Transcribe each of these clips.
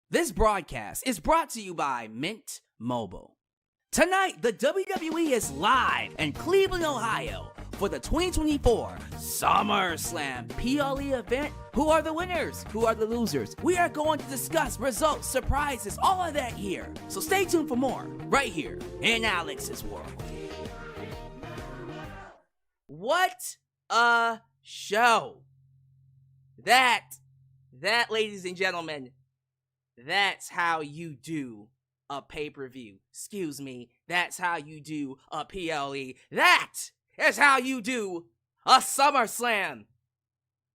This broadcast is brought to you by Mint Mobile. Tonight, the WWE is live in Cleveland, Ohio for the 2024 SummerSlam PLE event. Who are the winners? Who are the losers? We are going to discuss results, surprises, all of that here. So stay tuned for more right here in Alyx's world. What a show. That, ladies and gentlemen, that's how you do a pay-per-view. Excuse me, that's how you do a PLE. That is how you do a SummerSlam.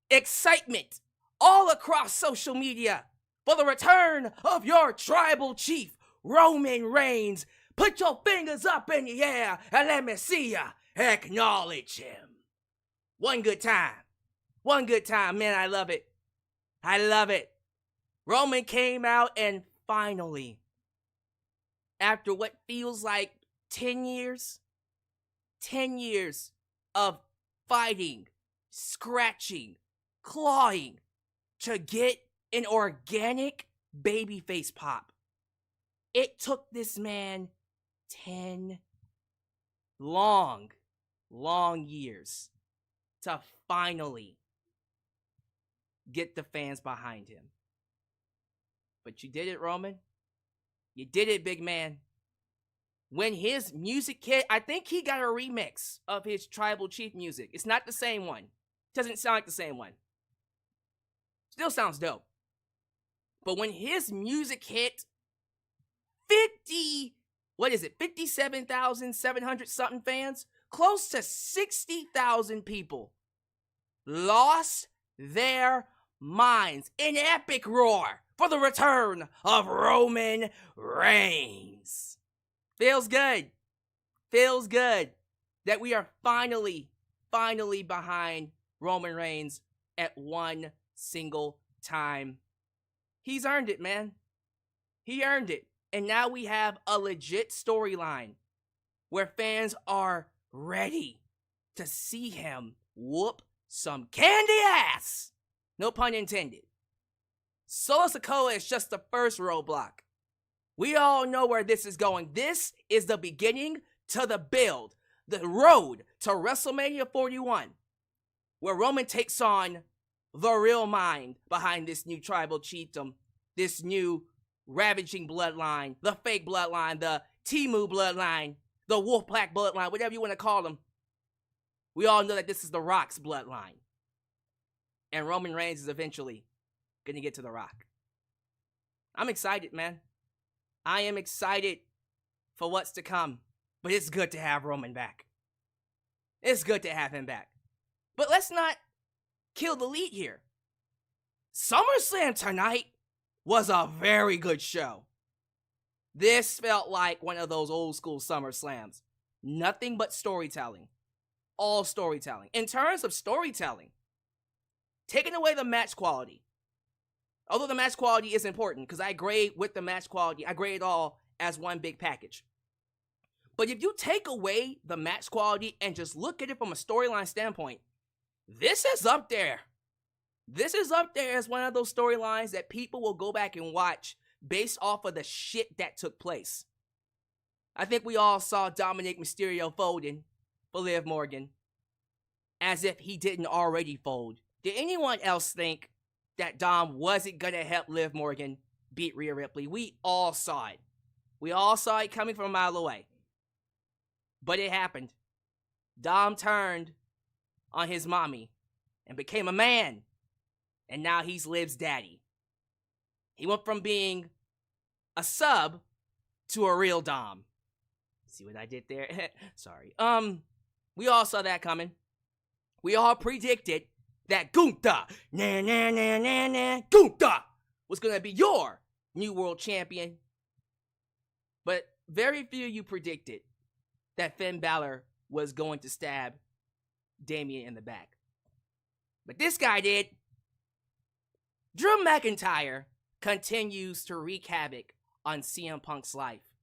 Excitement all across social media for the return of your tribal chief, Roman Reigns. Put your fingers up in the air and let me see ya. Acknowledge him. One good time, man, I love it. Roman came out and finally, after what feels like 10 years of fighting, scratching, clawing to get an organic babyface pop. It took this man 10 long years to finally get the fans behind him. But you did it, Roman. You did it, big man. When his music hit, I think he got a remix of his Tribal Chief music. It's not the same one. Doesn't sound like the same one. Still sounds dope. But when his music hit, 57,700 something fans, close to 60,000 people lost their minds. An epic roar for the return of Roman Reigns. Feels good that we are finally behind Roman Reigns at one single time. He's earned it, man. He earned it. And now we have a legit storyline where fans are ready to see him whoop some candy ass. No pun intended. Solo Sikoa is just the first roadblock. We all know where this is going. This is the beginning to the build, the road to WrestleMania 41, where Roman takes on the real mind behind this new tribal chiefdom, this new ravaging bloodline, the fake bloodline, the Timu bloodline, the Wolfpack bloodline, whatever you want to call them. We all know that this is the Rock's bloodline. And Roman Reigns is eventually going to get to the Rock. I'm excited, man. I am excited for what's to come. But it's good to have Roman back. It's good to have him back. But let's not kill the lead here. SummerSlam tonight was a very good show. This felt like one of those old school SummerSlams. Nothing but storytelling. All storytelling. In terms of storytelling, taking away the match quality. Although the match quality is important, because I grade with the match quality, I grade it all as one big package. But if you take away the match quality and just look at it from a storyline standpoint, this is up there. This is up there as one of those storylines that people will go back and watch based off of the shit that took place. I think we all saw Dominic Mysterio folding for Liv Morgan as if he didn't already fold. Did anyone else think that Dom wasn't going to help Liv Morgan beat Rhea Ripley? We all saw it. We all saw it coming from a mile away. But it happened. Dom turned on his mommy and became a man. And now he's Liv's daddy. He went from being a sub to a real Dom. See what I did there? Sorry. We all saw that coming. We all predicted that Gunther, Gunther was going to be your new world champion. But very few of you predicted that Finn Balor was going to stab Damian in the back. But this guy did. Drew McIntyre continues to wreak havoc on CM Punk's life.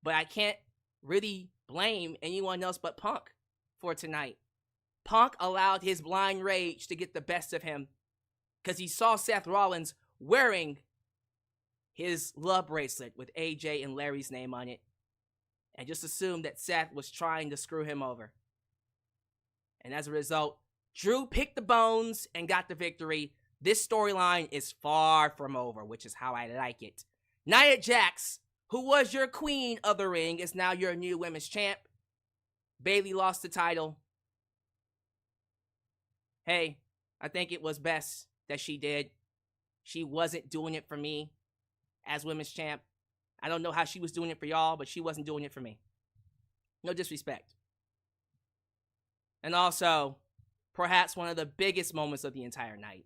But I can't really blame anyone else but Punk for tonight. Punk allowed his blind rage to get the best of him because he saw Seth Rollins wearing his love bracelet with AJ and Larry's name on it and just assumed that Seth was trying to screw him over. And as a result, Drew picked the bones and got the victory. This storyline is far from over, which is how I like it. Nia Jax, who was your queen of the ring, is now your new women's champ. Bayley lost the title. Hey, I think it was best that she did. She wasn't doing it for me as women's champ. I don't know how she was doing it for y'all, but she wasn't doing it for me. No disrespect. And also, perhaps one of the biggest moments of the entire night.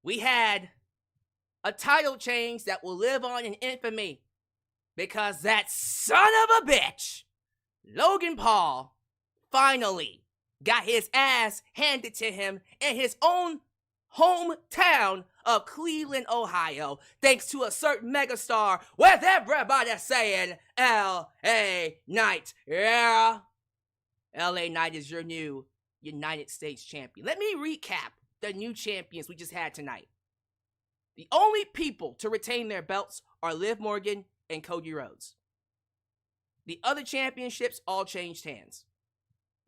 We had a title change that will live on in infamy because that son of a bitch, Logan Paul, finally got his ass handed to him in his own hometown of Cleveland, Ohio, thanks to a certain megastar with everybody saying L.A. Knight. Yeah. L.A. Knight is your new United States champion. Let me recap the new champions we just had tonight. The only people to retain their belts are Liv Morgan and Cody Rhodes. The other championships all changed hands.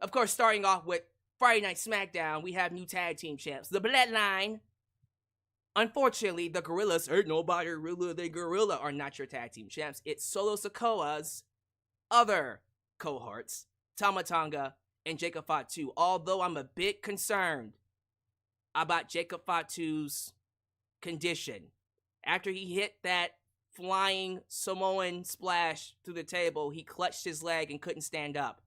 Of course, starting off with Friday Night SmackDown, we have new tag team champs, the Bloodline. Unfortunately, the Gorillas, ain't nobody realer than Gorilla, are not your tag team champs. It's Solo Sikoa's other cohorts, Tama Tonga and Jacob Fatu. Although I'm a bit concerned about Jacob Fatu's condition. After he hit that flying Samoan splash through the table, he clutched his leg and couldn't stand up.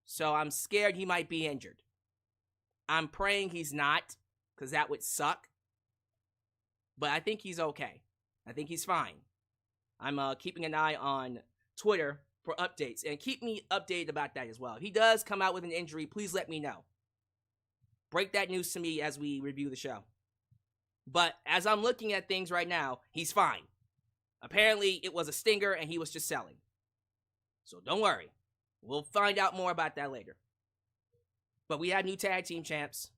So I'm scared he might be injured. I'm praying he's not, because that would suck. But I think he's okay. I think he's fine. I'm keeping an eye on Twitter for updates, and keep me updated about that as well. If he does come out with an injury, please let me know. Break that news to me as we review the show. But as I'm looking at things right now, he's fine. Apparently, it was a stinger and he was just selling. So don't worry. We'll find out more about that later. But we have new tag team champs.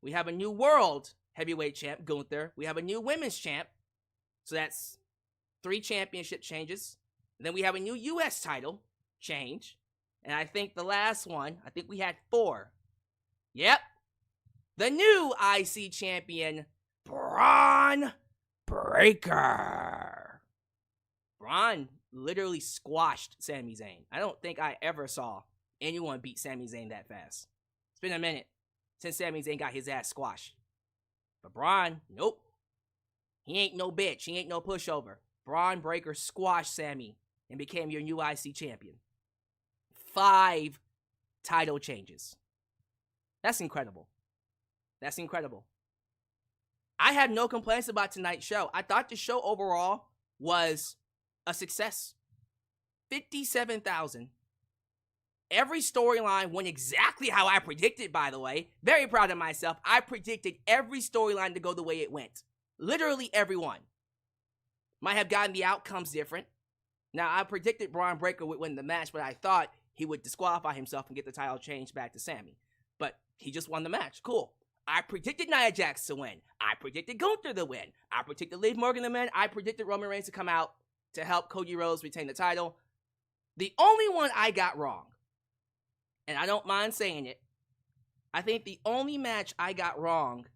We have a new world heavyweight champ, Gunther. We have a new women's champ. So that's 3 championship changes. And then we have a new U.S. title change. And I think the last one, I think we had 4. Yep. The new IC champion, Braun Breaker. Braun literally squashed Sami Zayn. I don't think I ever saw anyone beat Sami Zayn that fast. It's been a minute since Sami Zayn got his ass squashed. But Braun, nope. He ain't no bitch. He ain't no pushover. Braun Breaker squashed Sami and became your new IC champion. 5 title changes. That's incredible. That's incredible. I had no complaints about tonight's show. I thought the show overall was a success. 57,000. Every storyline went exactly how I predicted, by the way. Very proud of myself. I predicted every storyline to go the way it went. Literally every one. Might have gotten the outcomes different. Now, I predicted Braun Breaker would win the match, but I thought he would disqualify himself and get the title changed back to Sami. But he just won the match. Cool. I predicted Nia Jax to win. I predicted Gunther to win. I predicted Liv Morgan to win. I predicted Roman Reigns to come out to help Cody Rhodes retain the title. The only one I got wrong, and I don't mind saying it, I think the only match I got wrong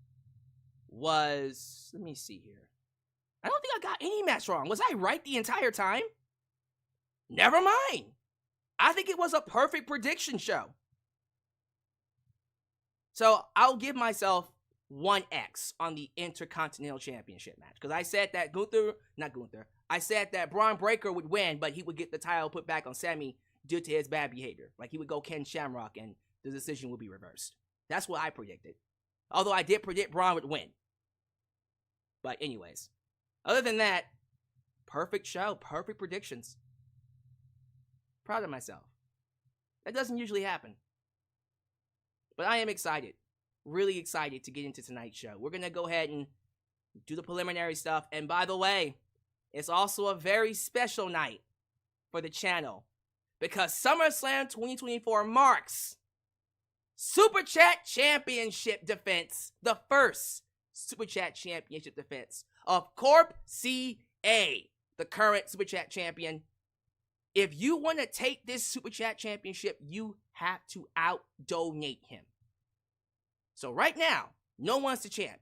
was, let me see here. I don't think I got any match wrong. Was I right the entire time? Never mind. I think it was a perfect prediction show. So I'll give myself 1X on the Intercontinental Championship match. Because I said that I said that Braun Breaker would win, but he would get the title put back on Sami due to his bad behavior. Like he would go Ken Shamrock and the decision would be reversed. That's what I predicted. Although I did predict Braun would win. But anyways, other than that, perfect show, perfect predictions. Proud of myself. That doesn't usually happen. But I am excited, really excited to get into tonight's show. We're going to go ahead and do the preliminary stuff. And by the way, it's also a very special night for the channel because SummerSlam 2024 marks Superchat Championship defense, the first Superchat Championship defense of Corp CM the current Super Chat champion. If you want to take this Super Chat championship, you have to out-donate him. So right now, no one's the champ.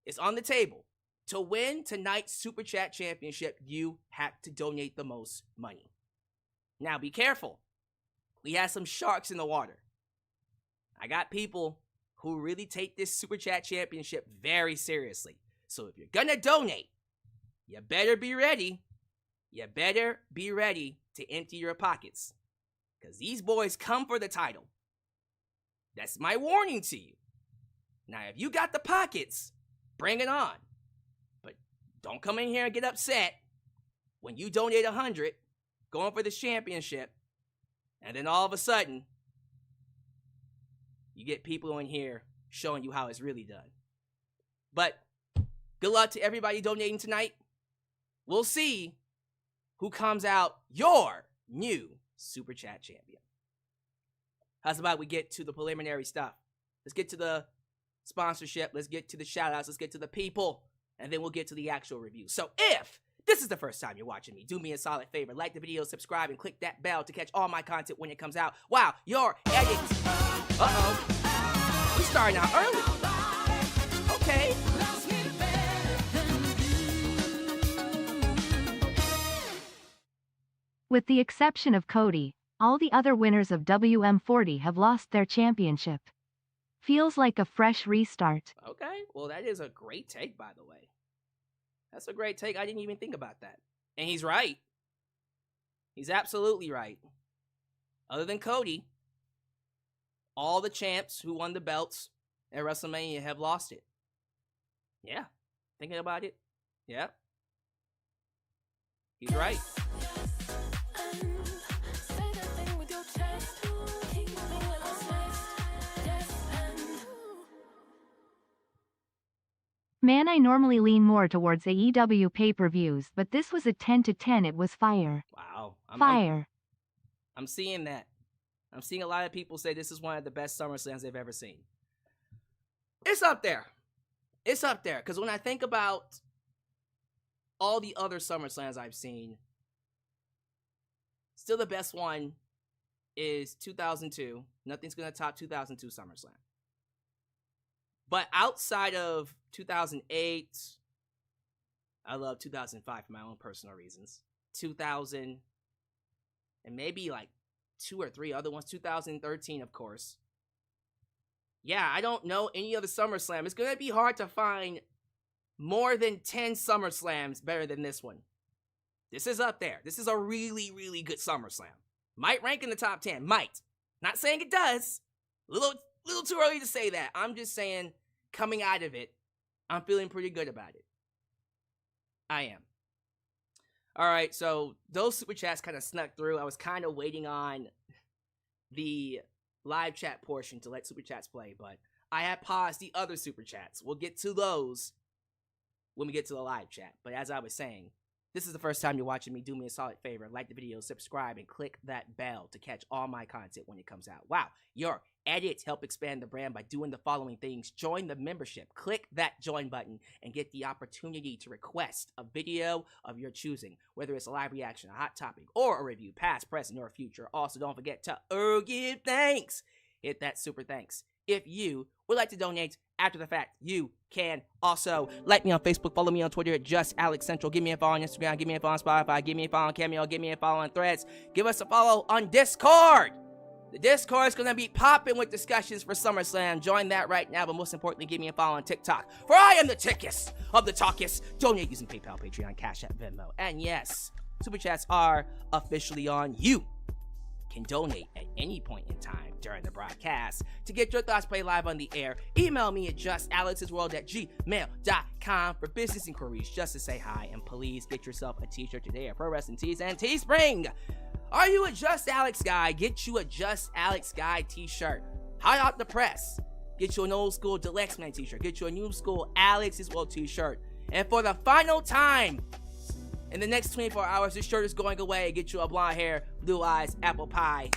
It's on the table. To win tonight's Super Chat championship, you have to donate the most money. Now be careful. We have some sharks in the water. I got people who really take this Super Chat championship very seriously. So if you're gonna donate, you better be ready. You better be ready to empty your pockets. Because these boys come for the title. That's my warning to you. Now, if you got the pockets, bring it on. But don't come in here and get upset when you donate 100, going for this championship, and then all of a sudden, you get people in here showing you how it's really done. But good luck to everybody donating tonight. We'll see who comes out your new Super Chat champion. How's about we get to the preliminary stuff? Let's get to the sponsorship. Let's get to the shout-outs. Let's get to the people. And then we'll get to the actual review. So if this is the first time you're watching me, do me a solid favor. Like the video, subscribe, and click that bell to catch all my content when it comes out. Wow, your edits. Uh-oh. We're starting out early. Okay. With the exception of Cody, all the other winners of WM40 have lost their championship. Feels like a fresh restart. Okay, well that is a great take, by the way. That's a great take. I didn't even think about that. And he's right. He's absolutely right. Other than Cody, all the champs who won the belts at WrestleMania have lost it. Yeah, thinking about it. Yeah. He's right. Man, I normally lean more towards AEW pay-per-views, but this was a 10-10. It was fire. Wow. Fire. I'm seeing that. I'm seeing a lot of people say this is one of the best SummerSlams they've ever seen. It's up there. It's up there. Because when I think about all the other SummerSlams I've seen, still the best one is 2002. Nothing's going to top 2002 SummerSlam. But outside of 2008, I love 2005 for my own personal reasons. 2000, and maybe like 2 or 3 other ones. 2013, of course. Yeah, I don't know any other SummerSlam. It's going to be hard to find more than 10 SummerSlams better than this one. This is up there. This is a really, really good SummerSlam. Might rank in the top 10. Might. Not saying it does. Little too early to say that. I'm just saying, coming out of it, I'm feeling pretty good about it. I am. All right, so those super chats kind of snuck through. I was kind of waiting on the live chat portion to let super chats play, but I had paused the other super chats. We'll get to those when we get to the live chat. But as I was saying, this is the first time you're watching me. Do me a solid favor. Like the video, subscribe, and click that bell to catch all my content when it comes out. Wow, your edits help expand the brand by doing the following things. Join the membership. Click that join button and get the opportunity to request a video of your choosing, whether it's a live reaction, a hot topic, or a review, past, present, or future. Also, don't forget to give thanks. Hit that super thanks. If you would like to donate after the fact, you can also like me on Facebook, follow me on Twitter at JustAlexCentral, give me a follow on Instagram, give me a follow on Spotify, give me a follow on Cameo, give me a follow on Threads, give us a follow on Discord. The Discord is going to be popping with discussions for SummerSlam. Join that right now, but most importantly, give me a follow on TikTok, for I am the tickest of the talkest. Donate using PayPal, Patreon, Cash App, Venmo, and yes, Super Chats are officially on. You can donate at any point in time during the broadcast. To get your thoughts played live on the air, email me at justalexsworld@gmail.com for business inquiries, just to say hi, and please get yourself a t-shirt today at Pro Wrestling Tees and Teespring. Are you a Just Alex guy? Get you a Just Alex guy t-shirt. Hot out the press. Get you an old school Deluxe Man t-shirt. Get you a new school Alex's World t-shirt. And for the final time, in the next 24 hours, this shirt is going away. Get you a blonde hair, blue eyes, apple pie.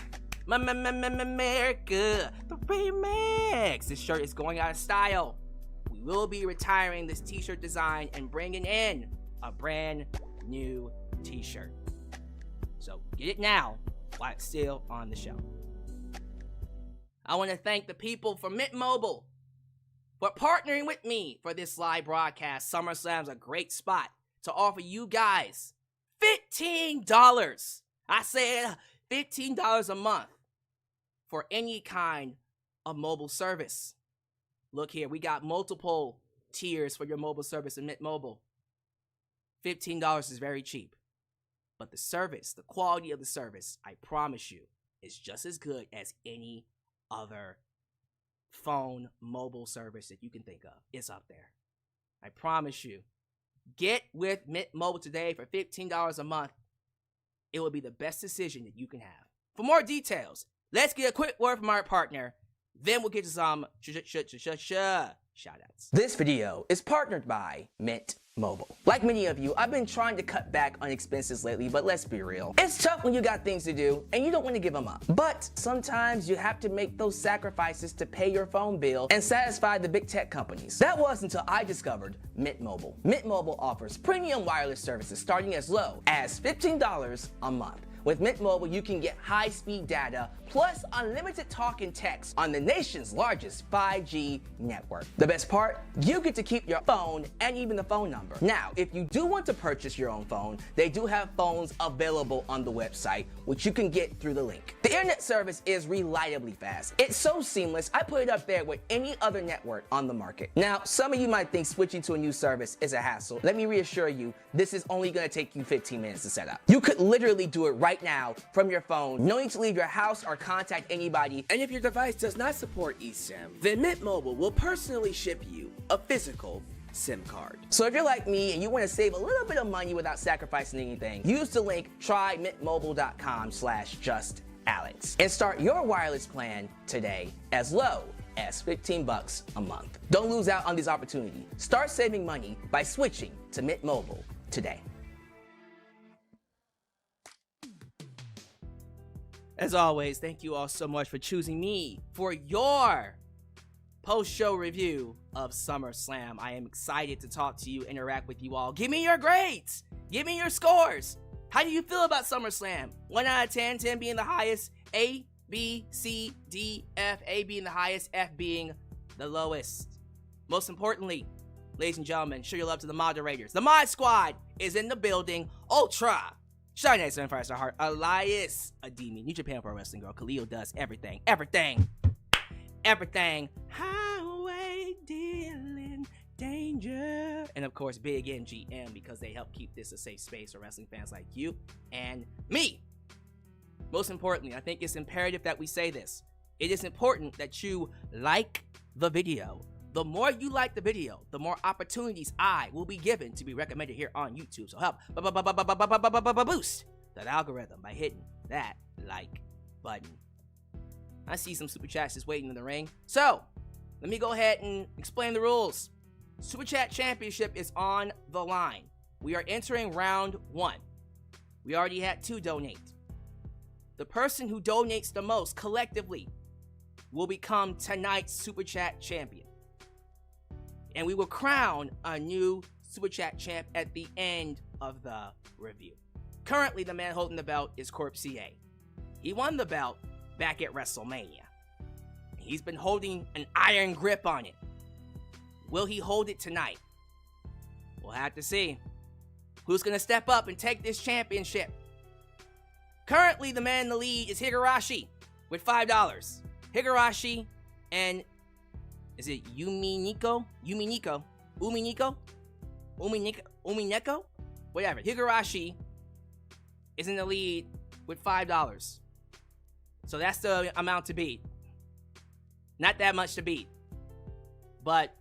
America, the remix. This shirt is going out of style. We will be retiring this t-shirt design and bringing in a brand new t-shirt. So get it now while it's still on the shelf. I want to thank the people from Mint Mobile for partnering with me for this live broadcast. SummerSlam's a great spot to offer you guys $15. I said $15 a month for any kind of mobile service. Look here, we got multiple tiers for your mobile service in Mint Mobile. $15 is very cheap. But the service, the quality of the service, I promise you, is just as good as any other phone mobile service that you can think of. It's up there. I promise you. Get with Mint Mobile today for $15 a month. It will be the best decision that you can have. For more details, let's get a quick word from our partner. Then we'll get to some shoutouts. This video is partnered by Mint Mobile. Like many of you, I've been trying to cut back on expenses lately, but let's be real. It's tough when you got things to do and you don't want to give them up. But sometimes you have to make those sacrifices to pay your phone bill and satisfy the big tech companies. That was until I discovered Mint Mobile. Mint Mobile offers premium wireless services starting as low as $15 a month. With Mint Mobile, you can get high-speed data plus unlimited talk and text on the nation's largest 5G network. The best part? You get to keep your phone and even the phone number. Now, if you do want to purchase your own phone, they do have phones available on the website, which you can get through the link. The internet service is reliably fast. It's so seamless, I put it up there with any other network on the market. Now, some of you might think switching to a new service is a hassle. Let me reassure you, this is only going to take you 15 minutes to set up. You could literally do it right now from your phone. No need to leave your house or contact anybody. And if your device does not support eSIM, then Mint Mobile will personally ship you a physical SIM card. So if you're like me and you want to save a little bit of money without sacrificing anything, use the link trymintmobile.com/justalyx and start your wireless plan today as low as $15 a month. Don't lose out on this opportunity. Start saving money by switching to Mint Mobile today. As always, thank you all so much for choosing me for your post-show review of SummerSlam. I am excited to talk to you, interact with you all. Give me your grades. Give me your scores. How do you feel about SummerSlam? 1 out of 10, 10 being the highest, A, B, C, D, F, A being the highest, F being the lowest. Most importantly, ladies and gentlemen, show your love to the moderators. The Mod Squad is in the building. Ultra. Shiny Night 75 Star Heart, Elias, a Damian, New Japan Pro Wrestling Girl, Khalil does everything. Highway dealing danger. And of course, Big NGM, because they help keep this a safe space for wrestling fans like you and me. Most importantly, I think it's imperative that we say this. It is important that you like the video. The more you like the video, the more opportunities I will be given to be recommended here on YouTube. So help boost that algorithm by hitting that like button. I see some super chats just waiting in the ring. So let me go ahead and explain the rules. Superchat Championship is on the line. We are entering round 1. We already had 2 donate. The person who donates the most collectively will become tonight's Super Chat champion. And we will crown a new Super Chat champ at the end of the review. Currently, the man holding the belt is Corp CA. He won the belt back at WrestleMania. He's been holding an iron grip on it. Will he hold it tonight? We'll have to see. Who's going to step up and take this championship? Currently, the man in the lead is Higurashi with $5. Higurashi and... is it Umineko? Whatever. Higurashi is in the lead with $5. So that's the amount to beat. Not that much to beat. But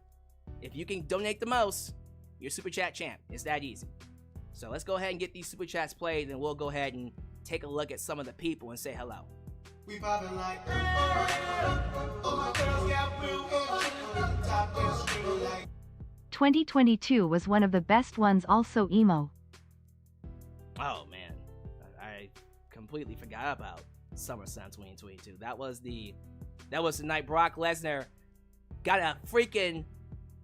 if you can donate the most, you're Super Chat champ. It's that easy. So let's go ahead and get these Super Chats played, and we'll go ahead and take a look at some of the people and say hello. We bobbing like, oh my girls got real good, top and screaming like. 2022 was one of the best ones, also emo. Oh man, I completely forgot about SummerSlam 2022. That was the night Brock Lesnar got a freaking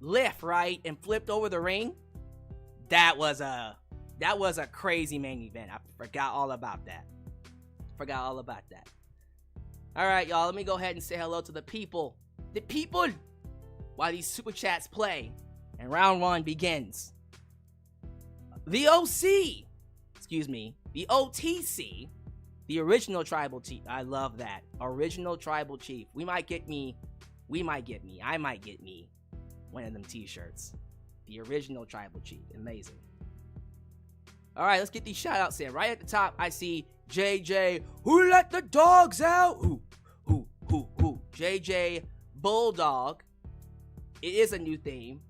lift, right, and flipped over the ring. that was a crazy main event. I forgot all about that. All right, y'all. Let me go ahead and say hello to the people. The people. While these super chats play, and round one begins. The OC. Excuse me. The OTC. The original tribal chief. I love that. Original tribal chief. I might get me one of them t-shirts. The original tribal chief. Amazing. All right, let's get these shout outs in. Right at the top, I see JJ. Who let the dogs out? Who? JJ Bulldog. It is a new theme,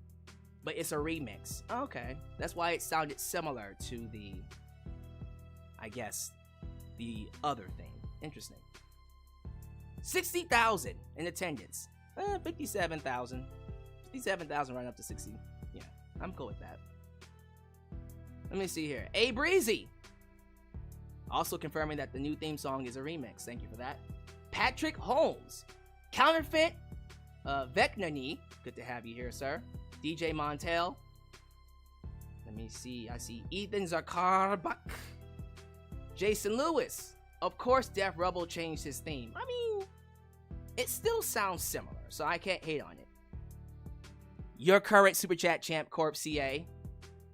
but it's a remix. Okay. That's why it sounded similar to the, I guess, the other thing. Interesting. 60,000 in attendance. 57,000. 57,000 right up to 60. Yeah, I'm cool with that. Let me see here. A Breezy. Also confirming that the new theme song is a remix. Thank you for that. Patrick Holmes. Counterfeit. Vecnani. Good to have you here, sir. DJ Montel. Let me see. I see Ethan Zakarbach. Jason Lewis. Of course, Def Rebel changed his theme. I mean, it still sounds similar, so I can't hate on it. Your current Super Chat champ, Corp CA.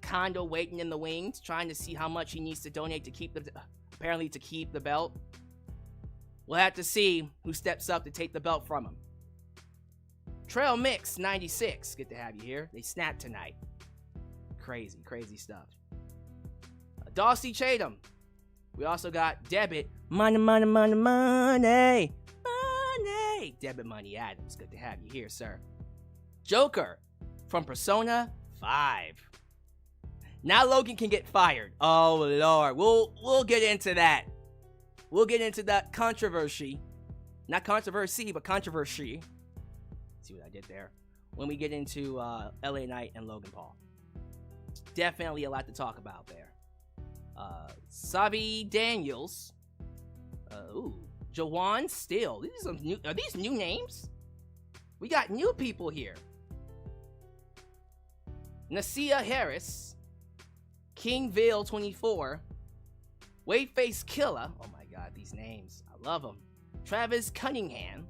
Kondo waiting in the wings, trying to see how much he needs to donate to keep the belt. We'll have to see who steps up to take the belt from him. Trail Mix 96, good to have you here. They snapped tonight. Crazy stuff. Dawsey Chatham. We also got Debit Money. Debit Money Adams, good to have you here, sir. Joker from Persona 5. Now Logan can get fired. Oh Lord, we'll get into that. We'll get into that controversy. Not controversy, but controversy. See what I did there? When we get into LA Knight and Logan Paul. Definitely a lot to talk about there. Sabi Daniels. Jawan Steele. Are these new names? We got new people here. Nasia Harris. Kingville 24. Wadeface Killer. Oh my god, these names. I love them. Travis Cunningham.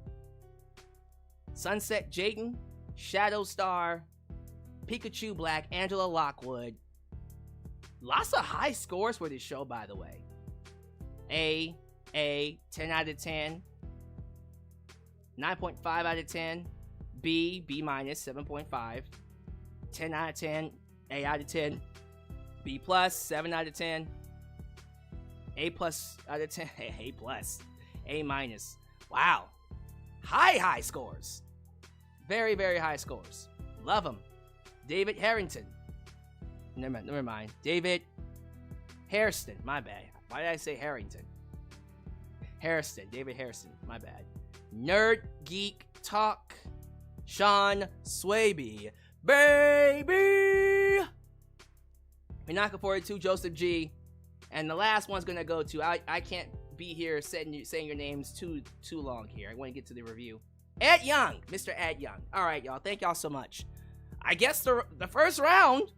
Sunset Jayden. Shadow Star. Pikachu Black. Angela Lockwood. Lots of high scores for this show, by the way. A, 10 out of 10. 9.5 out of 10. B minus, 7.5. 10 out of 10. A out of 10. B plus, 7 out of 10. A plus out of 10. A plus. A minus. Wow. High scores. Very, very high scores. Love them. David Harrington. Never mind. David Hairston. My bad. Why did I say Harrington? Hairston. David Hairston. My bad. Nerd Geek Talk. Sean Swaby. Baby! Minaka 42, Joseph G. And the last one's gonna go to, I can't be here saying your names too long here. I want to get to the review. Ed Young. Mr. Ed Young. Alright, y'all. Thank y'all so much. I guess the first round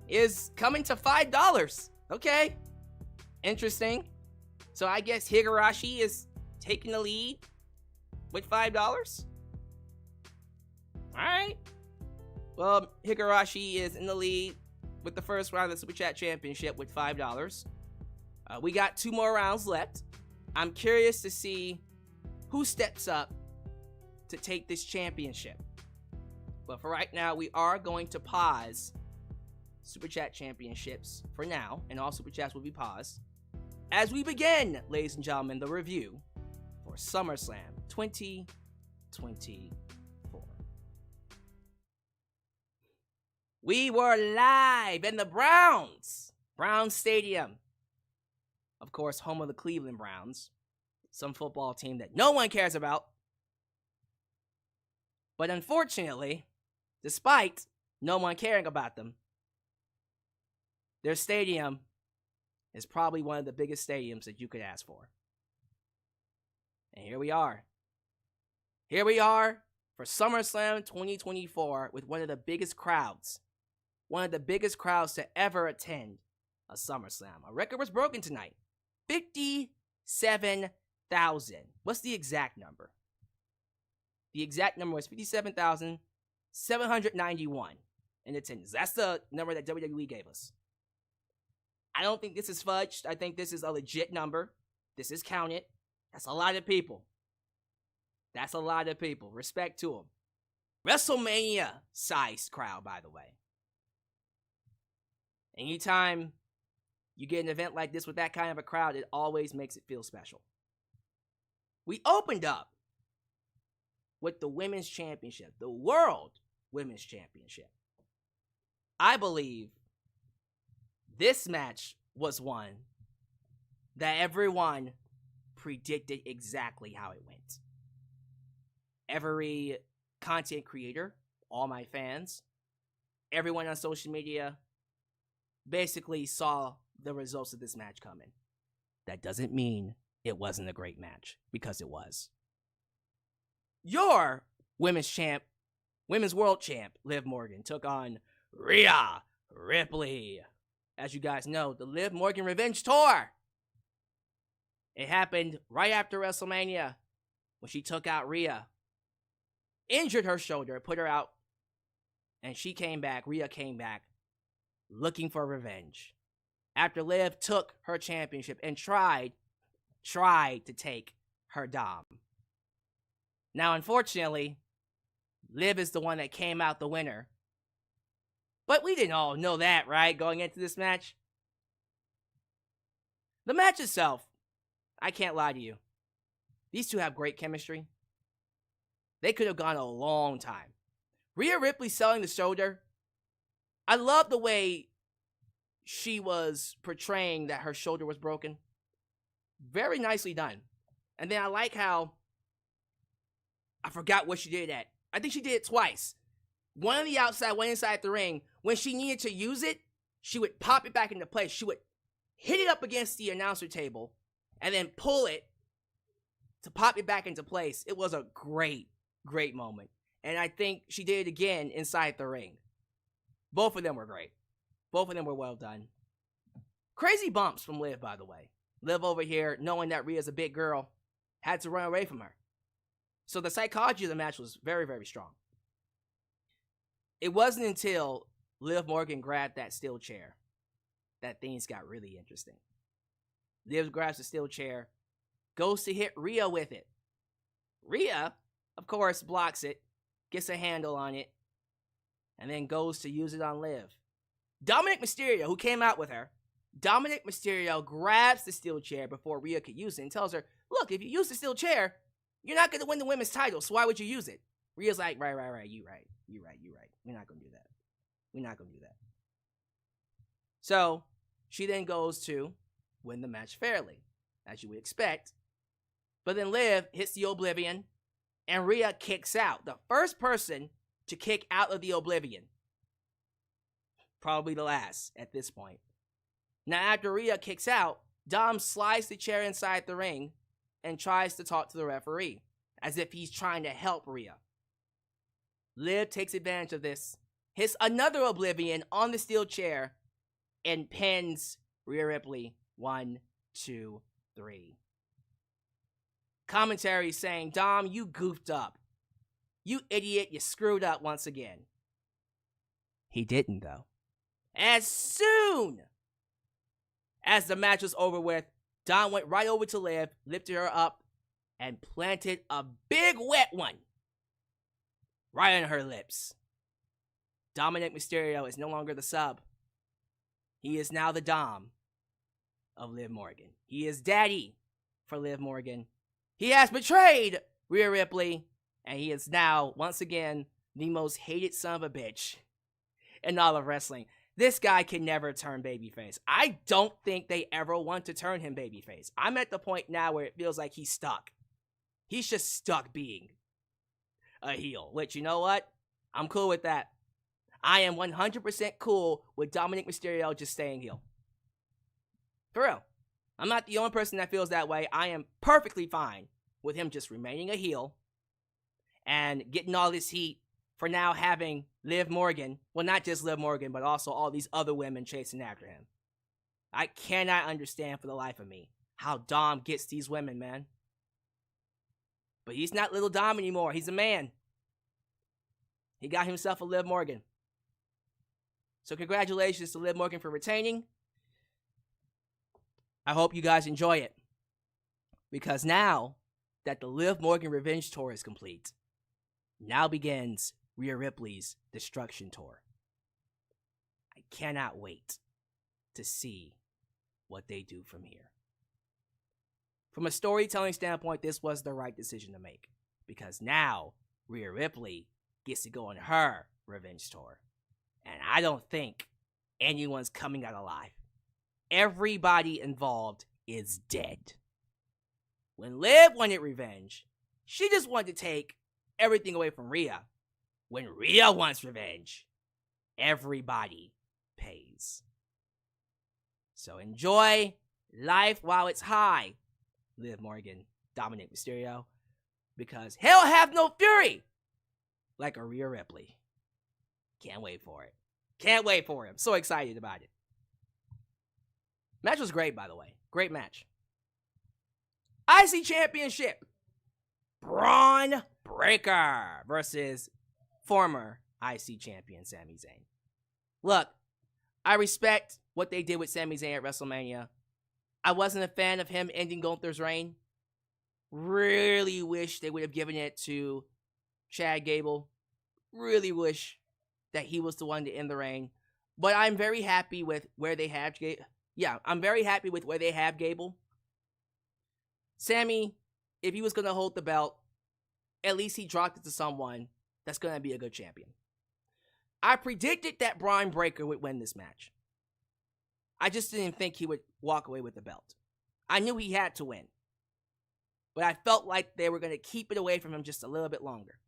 is coming to $5. Okay. Interesting. So I guess Higurashi is taking the lead with $5. Alright. Well, Higurashi is in the lead with the first round of the Super Chat Championship with $5. We got 2 more rounds left. I'm curious to see who steps up to take this championship. But for right now, we are going to pause Super Chat Championships for now, and all Super Chats will be paused as we begin, ladies and gentlemen, the review for SummerSlam 2024. We were live in the Browns Stadium. Of course, home of the Cleveland Browns, some football team that no one cares about. But unfortunately, despite no one caring about them, their stadium is probably one of the biggest stadiums that you could ask for. And here we are. Here we are for SummerSlam 2024 with one of the biggest crowds one of the biggest crowds to ever attend a SummerSlam. A record was broken tonight. 57,000. What's the exact number? The exact number was 57,791 in attendance. That's the number that WWE gave us. I don't think this is fudged. I think this is a legit number. This is counted. That's a lot of people. That's a lot of people. Respect to them. WrestleMania-sized crowd, by the way. Anytime you get an event like this with that kind of a crowd, it always makes it feel special. We opened up with the Women's Championship, the World Women's Championship. I believe this match was one that everyone predicted exactly how it went. Every content creator, all my fans, everyone on social media basically saw the results of this match coming. That doesn't mean it wasn't a great match, because it was. Your women's world champ, Liv Morgan, took on Rhea Ripley. As you guys know, the Liv Morgan Revenge Tour. It happened right after WrestleMania when she took out Rhea, injured her shoulder, put her out, and she came back. Rhea came back looking for revenge after Liv took her championship and tried to take her Dom. Now, unfortunately, Liv is the one that came out the winner. But we didn't all know that, right, going into this match? The match itself, I can't lie to you. These two have great chemistry. They could have gone a long time. Rhea Ripley selling the shoulder. I love the way she was portraying that her shoulder was broken. Very nicely done. And then I like how, I forgot what she did at. I think she did it twice. One on the outside, one inside the ring. When she needed to use it, she would pop it back into place. She would hit it up against the announcer table and then pull it to pop it back into place. It was a great, great moment. And I think she did it again inside the ring. Both of them were great. Both of them were well done. Crazy bumps from Liv, by the way. Liv over here, knowing that Rhea's a big girl, had to run away from her. So the psychology of the match was very, very strong. It wasn't until Liv Morgan grabbed that steel chair that things got really interesting. Liv grabs the steel chair, goes to hit Rhea with it. Rhea, of course, blocks it, gets a handle on it, and then goes to use it on Liv. Dominic Mysterio, who came out with her, Dominic Mysterio grabs the steel chair before Rhea could use it and tells her, look, if you use the steel chair, you're not going to win the women's title, so why would you use it? Rhea's like, right, you right. We're not going to do that. So, she then goes to win the match fairly, as you would expect. But then Liv hits the Oblivion, and Rhea kicks out. The first person to kick out of the Oblivion. Probably the last at this point. Now, after Rhea kicks out, Dom slides the chair inside the ring and tries to talk to the referee, as if he's trying to help Rhea. Liv takes advantage of this, hits another Oblivion on the steel chair, and pins Rhea Ripley 1, 2, 3. Commentary saying, Dom, you goofed up. You idiot, you screwed up once again. He didn't, though. As soon as the match was over with, Dom went right over to Liv, lifted her up, and planted a big wet one right on her lips. Dominic Mysterio is no longer the sub. He is now the Dom of Liv Morgan. He is daddy for Liv Morgan. He has betrayed Rhea Ripley, and he is now, once again, the most hated son of a bitch in all of wrestling. This guy can never turn babyface. I don't think they ever want to turn him babyface. I'm at the point now where it feels like he's stuck. He's just stuck being a heel, which, you know what? I'm cool with that. I am 100% cool with Dominic Mysterio just staying heel. For real. I'm not the only person that feels that way. I am perfectly fine with him just remaining a heel and getting all this heat for now having Liv Morgan, well, not just Liv Morgan, but also all these other women chasing after him. I cannot understand for the life of me how Dom gets these women, man. But he's not little Dom anymore. He's a man. He got himself a Liv Morgan. So congratulations to Liv Morgan for retaining. I hope you guys enjoy it. Because now that the Liv Morgan Revenge Tour is complete, now begins Rhea Ripley's Destruction Tour. I cannot wait to see what they do from here. From a storytelling standpoint, this was the right decision to make. Because now Rhea Ripley gets to go on her Revenge Tour. And I don't think anyone's coming out alive. Everybody involved is dead. When Liv wanted revenge, she just wanted to take everything away from Rhea. When Rhea wants revenge, everybody pays. So enjoy life while it's high, Liv Morgan, Dominic Mysterio, because hell have no fury like a Rhea Ripley. Can't wait for it. Can't wait for it. I'm so excited about it. Match was great, by the way. Great match. IC Championship. Braun Breaker versus former IC champion Sami Zayn. Look, I respect what they did with Sami Zayn at WrestleMania. I wasn't a fan of him ending Gunther's reign. Really wish they would have given it to Chad Gable. Really wish that he was the one to end the reign. But I'm very happy with where they have Gable. Yeah, I'm very happy with where they have Gable. Sammy, if he was going to hold the belt, at least he dropped it to someone that's going to be a good champion. I predicted that Braun Breaker would win this match. I just didn't think he would walk away with the belt. I knew he had to win. But I felt like they were going to keep it away from him just a little bit longer.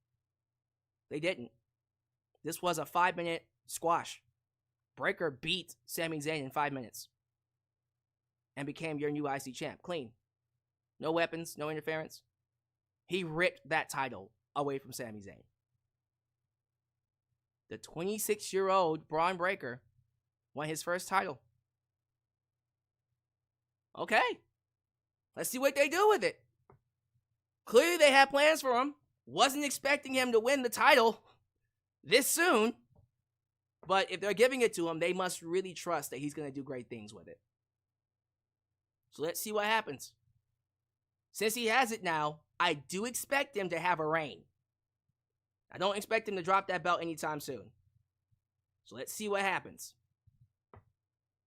They didn't. This was a 5-minute squash. Breaker beat Sami Zayn in 5 minutes. And became your new IC champ. Clean. No weapons, no interference. He ripped that title away from Sami Zayn. The 26-year-old Braun Breaker won his first title. Okay. Let's see what they do with it. Clearly they had plans for him. Wasn't expecting him to win the title this soon. But if they're giving it to him, they must really trust that he's going to do great things with it. So let's see what happens. Since he has it now, I do expect him to have a reign. I don't expect him to drop that belt anytime soon. So let's see what happens.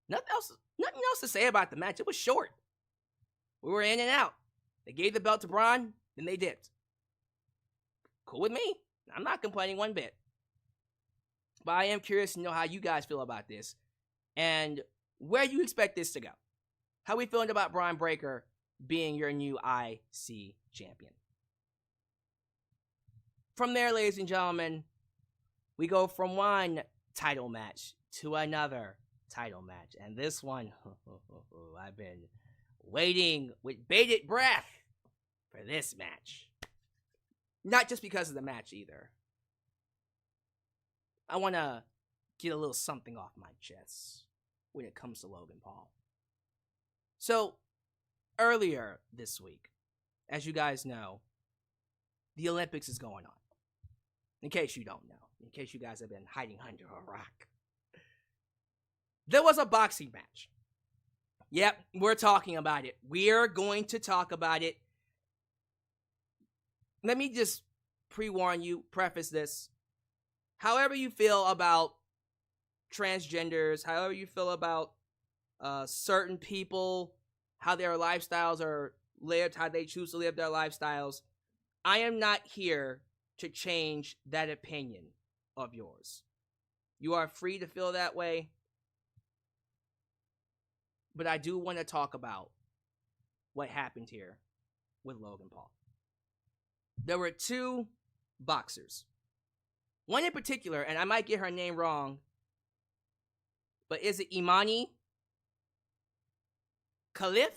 Nothing else to say about the match. It was short. We were in and out. They gave the belt to Braun, then they dipped. Cool with me. I'm not complaining one bit. But I am curious to know how you guys feel about this and where you expect this to go. How we feeling about Braun Breaker being your new IC champion? From there, ladies and gentlemen, we go from one title match to another title match. And this one, I've been waiting with bated breath for this match. Not just because of the match either. I want to get a little something off my chest when it comes to Logan Paul. So, earlier this week, as you guys know, the Olympics is going on. In case you don't know, in case you guys have been hiding under a rock. There was a boxing match. Yep, we're talking about it. We're going to talk about it. Let me just pre-warn you, preface this. However you feel about transgenders, however you feel about certain people, how their lifestyles are lived, how they choose to live their lifestyles, I am not here to change that opinion of yours. You are free to feel that way, but I do want to talk about what happened here with Logan Paul. There were two boxers. One in particular, and I might get her name wrong, but is it Imani Khalif?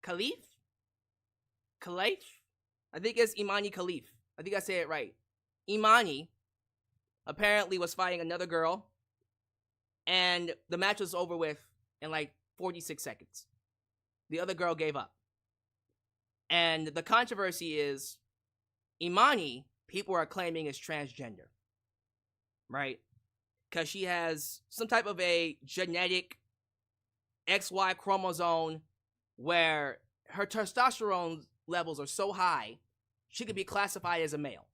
I think it's Imani Khalif. I think I say it right. Imani apparently was fighting another girl, and the match was over with in like 46 seconds. The other girl gave up. And the controversy is Imani, people are claiming, is transgender, right? Because she has some type of a genetic XY chromosome where her testosterone levels are so high, she could be classified as a male.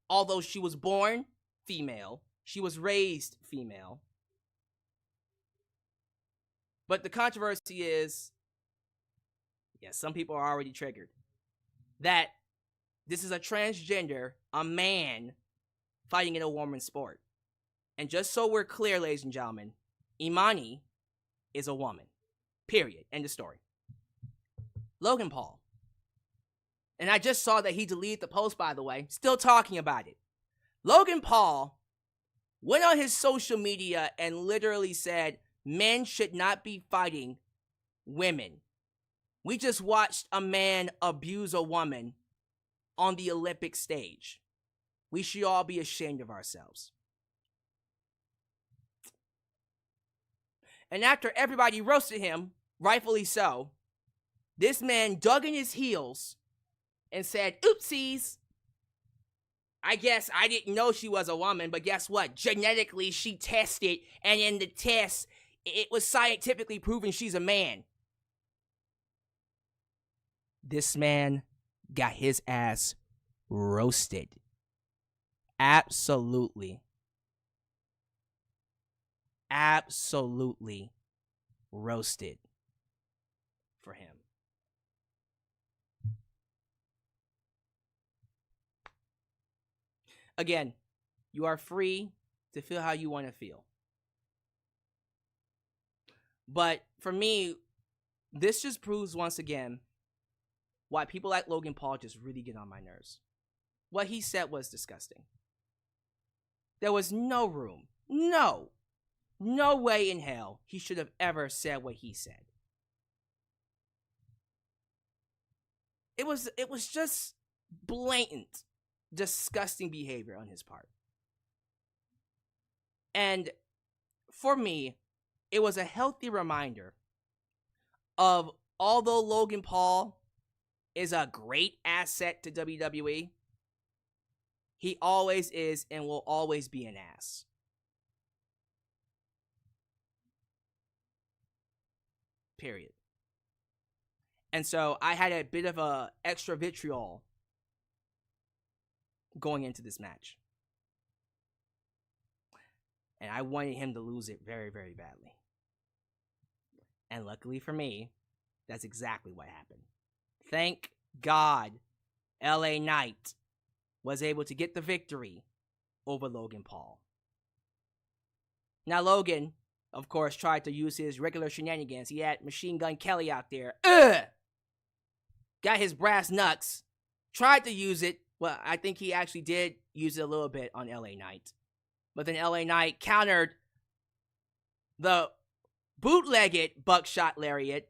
Although she was born female, she was raised female. But the controversy is, yes, some people are already triggered, that this is a transgender, a man, fighting in a woman's sport. And just so we're clear, ladies and gentlemen, Imani is a woman. Period. End of story. Logan Paul. And I just saw that he deleted the post, by the way. Still talking about it. Logan Paul went on his social media and literally said, men should not be fighting women. We just watched a man abuse a woman on the Olympic stage. We should all be ashamed of ourselves. And after everybody roasted him, rightfully so, this man dug in his heels and said, oopsies. I guess I didn't know she was a woman, but guess what? Genetically, she tested, and in the test, it was scientifically proven she's a man. This man got his ass roasted. Absolutely roasted for him. Again, you are free to feel how you want to feel. But for me, this just proves once again why people like Logan Paul just really get on my nerves. What he said was disgusting. There was no room, no way in hell he should have ever said what he said. It was just blatant, disgusting behavior on his part. And for me, it was a healthy reminder of, although Logan Paul is a great asset to WWE, he always is and will always be an ass. Period. And so I had a bit of a extra vitriol going into this match. And I wanted him to lose it very, very badly. And luckily for me, that's exactly what happened. Thank God LA Knight was able to get the victory over Logan Paul. Now Logan, of course, tried to use his regular shenanigans. He had Machine Gun Kelly out there. Got his brass knucks. Tried to use it. Well, I think he actually did use it a little bit on LA Knight. But then LA Knight countered the bootlegged buckshot lariat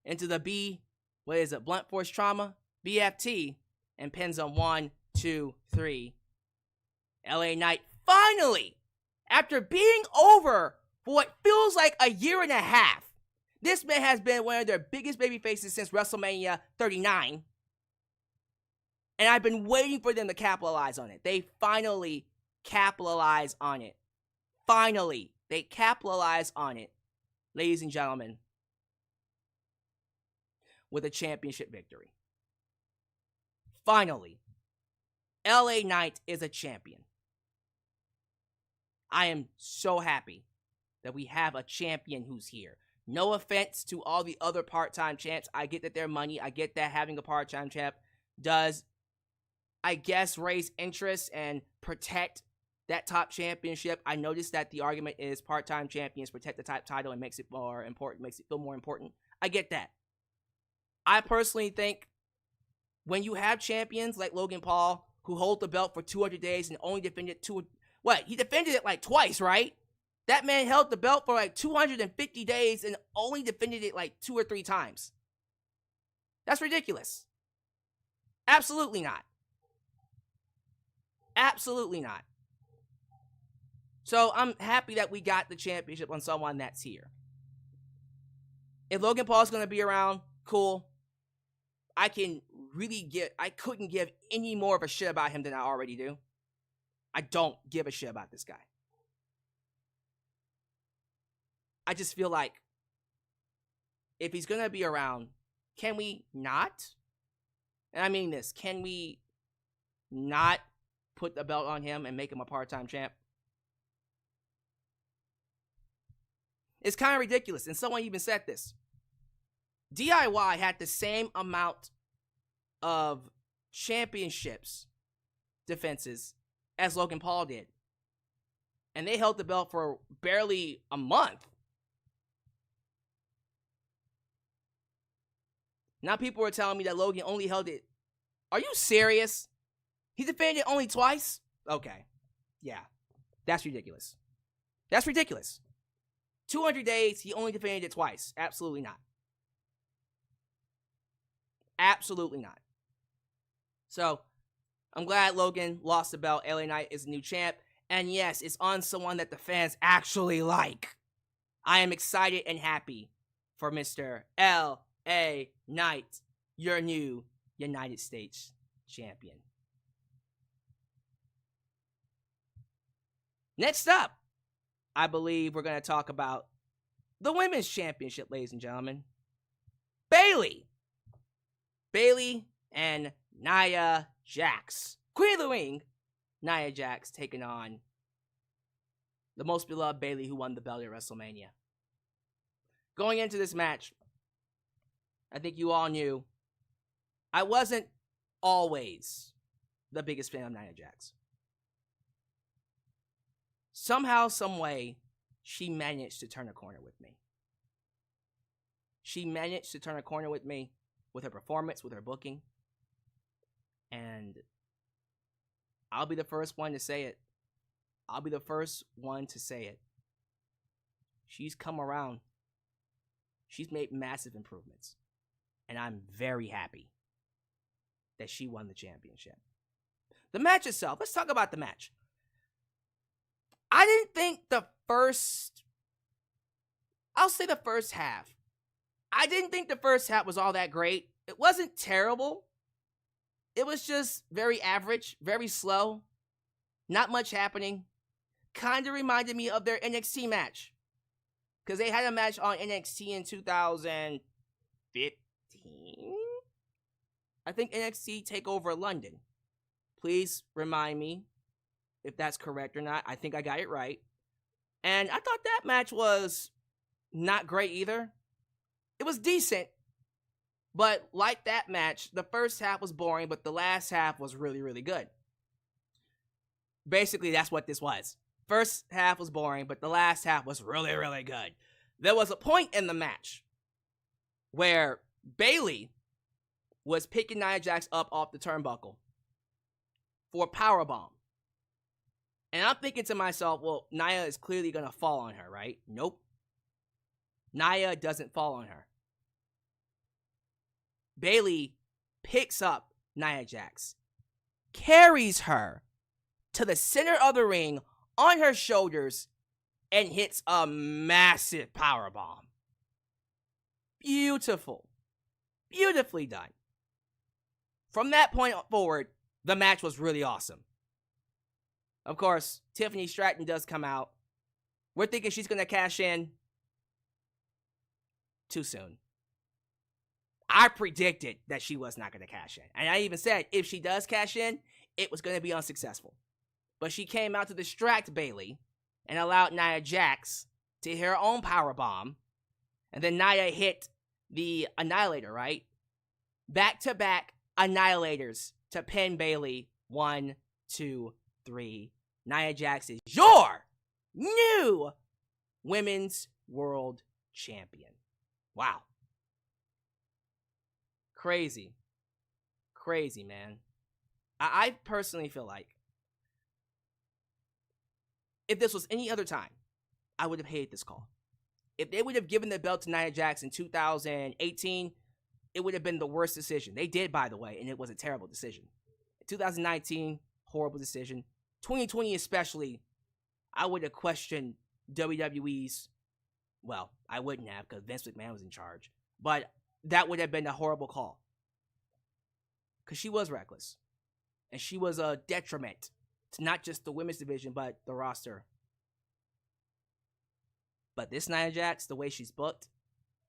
into the blunt force trauma? BFT, and pins on 1, 2, 3. LA Knight finally, after being over for what feels like a year and a half, this man has been one of their biggest baby faces since WrestleMania 39. And I've been waiting for them to capitalize on it. They finally capitalize on it. Finally, they capitalize on it, ladies and gentlemen, with a championship victory. Finally, LA Knight is a champion. I am so happy that we have a champion who's here. No offense to all the other part-time champs. I get that they're money. I get that having a part-time champ does, I guess, raise interest and protect that top championship. I noticed that the argument is part-time champions protect the top title and makes it more important, makes it feel more important. I get that. I personally think when you have champions like Logan Paul who hold the belt for 200 days and only defended he defended it like twice, right? That man held the belt for like 250 days and only defended it like 2 or 3 times. That's ridiculous. Absolutely not. Absolutely not. So I'm happy that we got the championship on someone that's here. If Logan Paul's going to be around, cool. I couldn't give any more of a shit about him than I already do. I don't give a shit about this guy. I just feel like if he's going to be around, can we not? And I mean this, can we not put the belt on him and make him a part-time champ? It's kind of ridiculous, and someone even said this. DIY had the same amount of championships defenses as Logan Paul did. And they held the belt for barely a month. Now people are telling me that Logan only held it. Are you serious? He defended it only twice? Okay. Yeah. That's ridiculous. That's ridiculous. 200 days, he only defended it twice. Absolutely not. Absolutely not. So, I'm glad Logan lost the belt. LA Knight is the new champ. And yes, it's on someone that the fans actually like. I am excited and happy for Mr. LA Knight, your new United States champion. Next up, I believe we're going to talk about the Women's Championship, ladies and gentlemen. Bayley and Nia Jax. Queen of the Ring, Nia Jax taking on the most beloved Bayley, who won the belt at WrestleMania. Going into this match, I think you all knew I wasn't always the biggest fan of Nia Jax. Somehow, some way, she managed to turn a corner with me. She managed to turn a corner with me with her performance, with her booking. And I'll be the first one to say it. She's come around. She's made massive improvements. And I'm very happy that she won the championship. The match itself, let's talk about the match. I didn't think the first half. I didn't think the first half was all that great. It wasn't terrible. It was just very average, very slow. Not much happening. Kind of reminded me of their NXT match. Because they had a match on NXT in 2015. I think NXT TakeOver London. Please remind me if that's correct or not. I think I got it right. And I thought that match was not great either. It was decent. But like that match, the first half was boring, but the last half was really, really good. Basically, that's what this was. First half was boring, but the last half was really, really good. There was a point in the match where Bayley was picking Nia Jax up off the turnbuckle for a powerbomb. And I'm thinking to myself, well, Nia is clearly going to fall on her, right? Nope. Nia doesn't fall on her. Bayley picks up Nia Jax, carries her to the center of the ring on her shoulders, and hits a massive powerbomb. Beautiful. Beautifully done. From that point forward, the match was really awesome. Of course, Tiffany Stratton does come out. We're thinking she's going to cash in. Too soon. I predicted that she was not going to cash in. And I even said, if she does cash in, it was going to be unsuccessful. But she came out to distract Bayley and allowed Nia Jax to hit her own powerbomb. And then Nia hit the Annihilator, right? Back-to-back Annihilators to pin Bayley. 1, 2, 3. Nia Jax is your new Women's World Champion. Wow. Crazy. Crazy, man. I personally feel like if this was any other time, I would have hated this call. If they would have given the belt to Nia Jax in 2018, it would have been the worst decision. They did, by the way, and it was a terrible decision. 2019, horrible decision. 2020 especially, I would have questioned WWE's. Well, I wouldn't have because Vince McMahon was in charge. But that would have been a horrible call. Because she was reckless. And she was a detriment to not just the women's division, but the roster. But this Nia Jax, the way she's booked,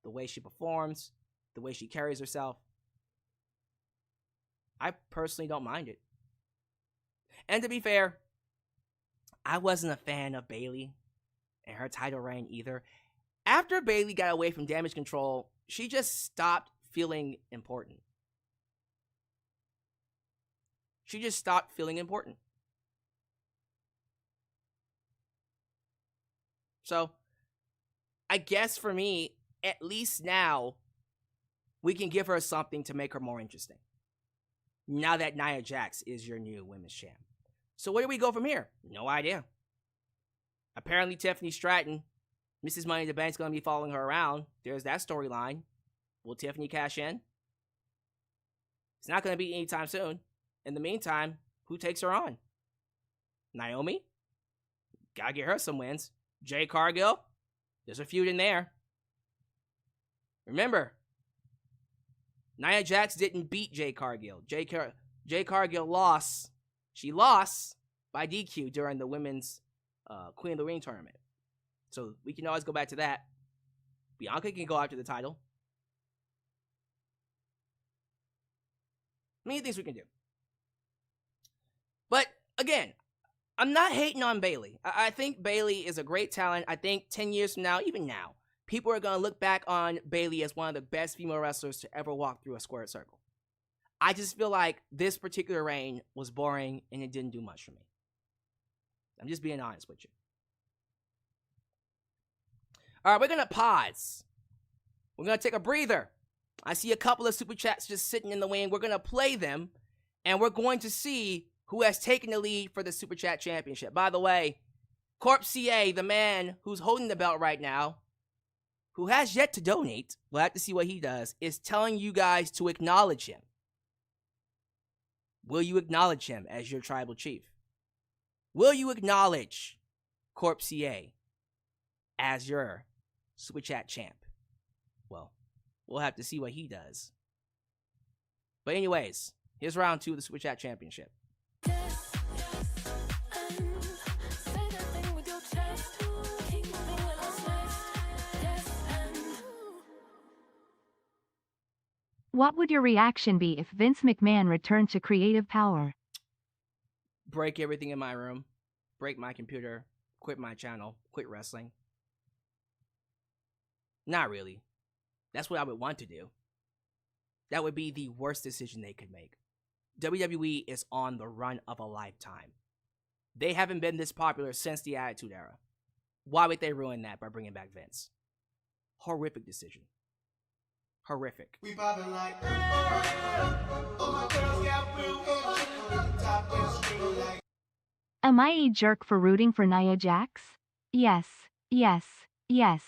the way she performs, the way she carries herself, I personally don't mind it. And to be fair, I wasn't a fan of Bayley and her title reign either. After Bayley got away from Damage Control, she just stopped feeling important. She just stopped feeling important. So, I guess for me, at least now, we can give her something to make her more interesting. Now that Nia Jax is your new women's champ. So where do we go from here? No idea. Apparently Tiffany Stratton, Mrs. Money in the Bank, is going to be following her around. There's that storyline. Will Tiffany cash in? It's not going to be anytime soon. In the meantime, who takes her on? Naomi? Gotta get her some wins. Jade Cargill? There's a feud in there. Remember, Nia Jax didn't beat Jade Cargill. Jade Cargill lost. She lost by DQ during the women's Queen of the Ring tournament. So we can always go back to that. Bianca can go after the title. Many things we can do. But again, I'm not hating on Bayley. I think Bayley is a great talent. I think 10 years from now, even now, people are going to look back on Bayley as one of the best female wrestlers to ever walk through a squared circle. I just feel like this particular reign was boring and it didn't do much for me. I'm just being honest with you. All right, we're going to pause. We're going to take a breather. I see a couple of super chats just sitting in the wing. We're going to play them, and we're going to see who has taken the lead for the Super Chat Championship. By the way, Corp CA, the man who's holding the belt right now, who has yet to donate, we'll have to see what he does, is telling you guys to acknowledge him. Will you acknowledge him as your tribal chief? Will you acknowledge Corp CA as your Super Chat champ? Well, we'll have to see what he does. But anyways, here's round 2 of the Super Chat Championship. What would your reaction be if Vince McMahon returned to creative power? Break everything in my room. Break my computer. Quit my channel. Quit wrestling. Not really. That's what I would want to do. That would be the worst decision they could make. WWE is on the run of a lifetime. They haven't been this popular since the Attitude Era. Why would they ruin that by bringing back Vince? Horrific decision. Horrific. We poppin' like, oh my girls got real good. Top and street like. Am I a jerk for rooting for Nia Jax? Yes, yes, yes.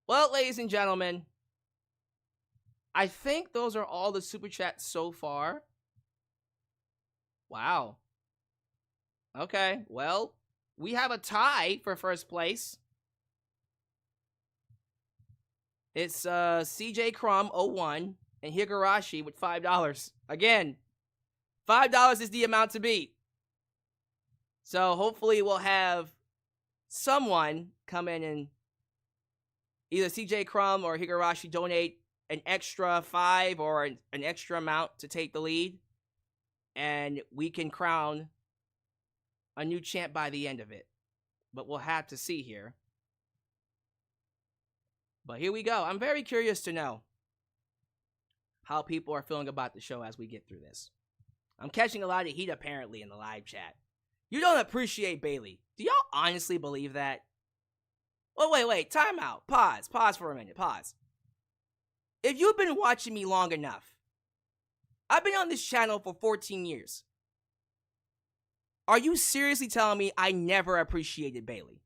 Well, ladies and gentlemen, I think those are all the super chats so far. Wow. Okay, well, we have a tie for first place. It's CJ Crumb 01 and Higurashi with $5. Again, $5 is the amount to beat. So hopefully we'll have someone come in and either CJ Crumb or Higurashi donate an extra $5 or an extra amount to take the lead. And we can crown a new champ by the end of it. But we'll have to see here. But here we go. I'm very curious to know how people are feeling about the show as we get through this. I'm catching a lot of heat apparently in the live chat. You don't appreciate Bayley. Do y'all honestly believe that? Oh, wait. Time out. Pause for a minute. Pause. If you've been watching me long enough, I've been on this channel for 14 years. Are you seriously telling me I never appreciated Bayley?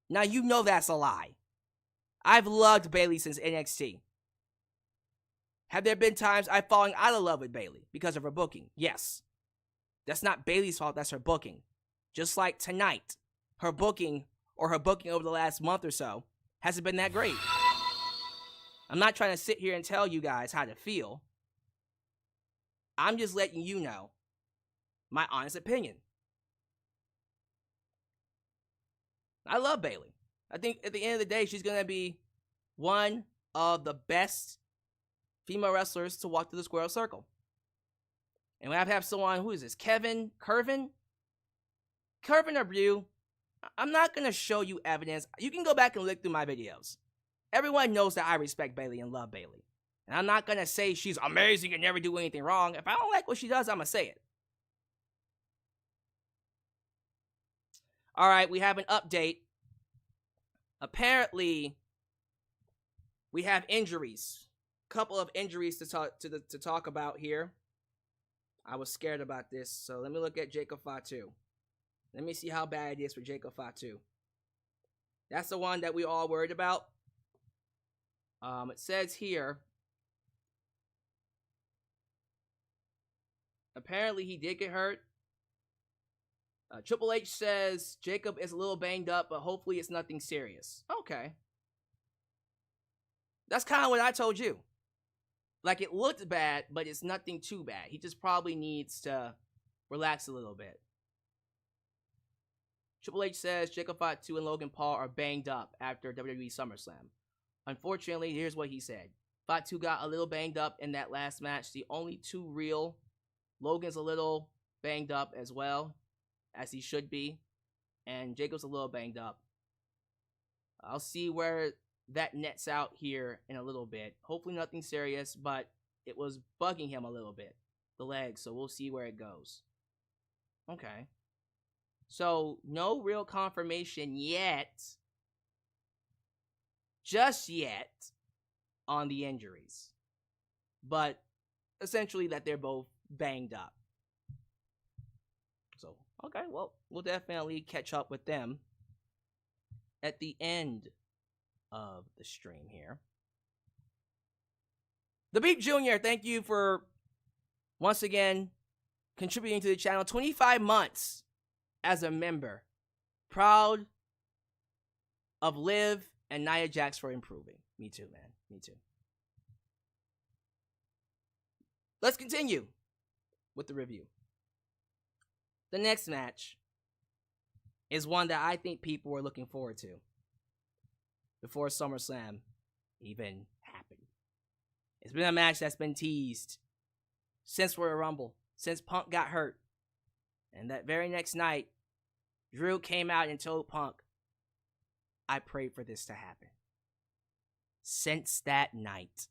Now you know that's a lie. I've loved Bayley since NXT. Have there been times I've fallen out of love with Bayley because of her booking? Yes. That's not Bayley's fault. That's her booking. Just like tonight, her booking over the last month or so hasn't been that great. I'm not trying to sit here and tell you guys how to feel. I'm just letting you know my honest opinion. I love Bayley. I think at the end of the day, she's going to be one of the best female wrestlers to walk through the square circle. And we have someone, who is this? Curvin or Brew. I'm not going to show you evidence. You can go back and look through my videos. Everyone knows that I respect Bayley and love Bayley. And I'm not going to say she's amazing and never do anything wrong. If I don't like what she does, I'm going to say it. All right, we have an update. Apparently, we have injuries. Couple of injuries to talk about here. I was scared about this, so let me look at Jacob Fatu. Let me see how bad it is for Jacob Fatu. That's the one that we all worried about. It says here, apparently he did get hurt. Triple H says Jacob is a little banged up, but hopefully it's nothing serious. Okay. That's kind of what I told you. Like, it looked bad, but it's nothing too bad. He just probably needs to relax a little bit. Triple H says Jacob Fatu and Logan Paul are banged up after WWE SummerSlam. Unfortunately, here's what he said. Fatu got a little banged up in that last match. The only two real. Logan's a little banged up as well, as he should be. And Jacob's a little banged up. I'll see where that nets out here in a little bit. Hopefully nothing serious, but it was bugging him a little bit, the legs, so we'll see where it goes. Okay. So, no real confirmation yet, just yet, on the injuries. But, essentially that they're both banged up. So, okay, well, we'll definitely catch up with them at the end of the stream here. The Beep Jr., thank you for once again contributing to the channel. 25 months as a member. Proud of Liv and Nia Jax for improving. Me too, man. Me too. Let's continue with the review. The next match is one that I think people were looking forward to before SummerSlam even happened. It's been a match that's been teased since Royal Rumble, since Punk got hurt. And that very next night, Drew came out and told Punk, I prayed for this to happen. Since that night,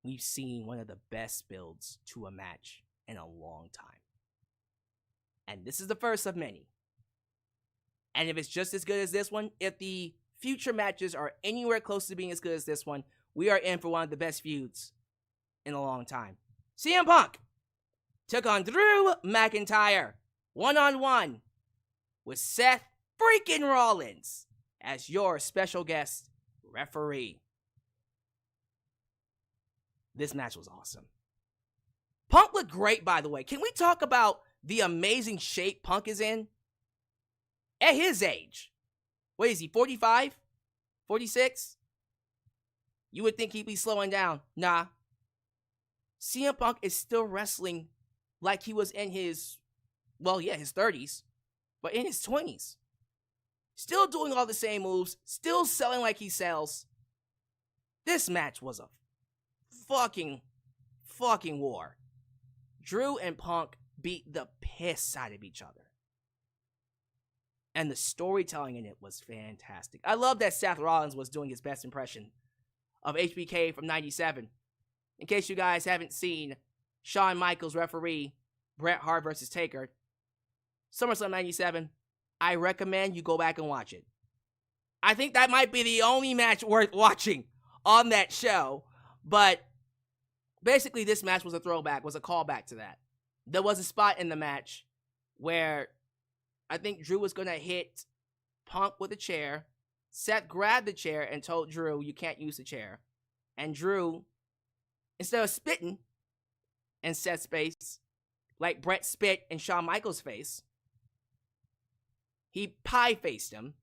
we've seen one of the best builds to a match in a long time. And this is the first of many. And if it's just as good as this one, if the future matches are anywhere close to being as good as this one, we are in for one of the best feuds in a long time. CM Punk took on Drew McIntyre one-on-one with Seth freaking Rollins as your special guest referee. This match was awesome. Punk looked great, by the way. Can we talk about the amazing shape Punk is in? At his age. What is he, 45? 46? You would think he'd be slowing down. Nah. CM Punk is still wrestling like he was in his 30s, but in his 20s. Still doing all the same moves, still selling like he sells. This match was a fucking war. Drew and Punk beat the piss out of each other. And the storytelling in it was fantastic. I love that Seth Rollins was doing his best impression of HBK from 97. In case you guys haven't seen Shawn Michaels referee Bret Hart versus Taker, SummerSlam 97, I recommend you go back and watch it. I think that might be the only match worth watching on that show. But basically this match was a throwback, was a callback to that. There was a spot in the match where I think Drew was going to hit Punk with a chair. Seth grabbed the chair and told Drew, you can't use the chair. And Drew, instead of spitting in Seth's face, like Brett spit in Shawn Michaels' face. He pie-faced him.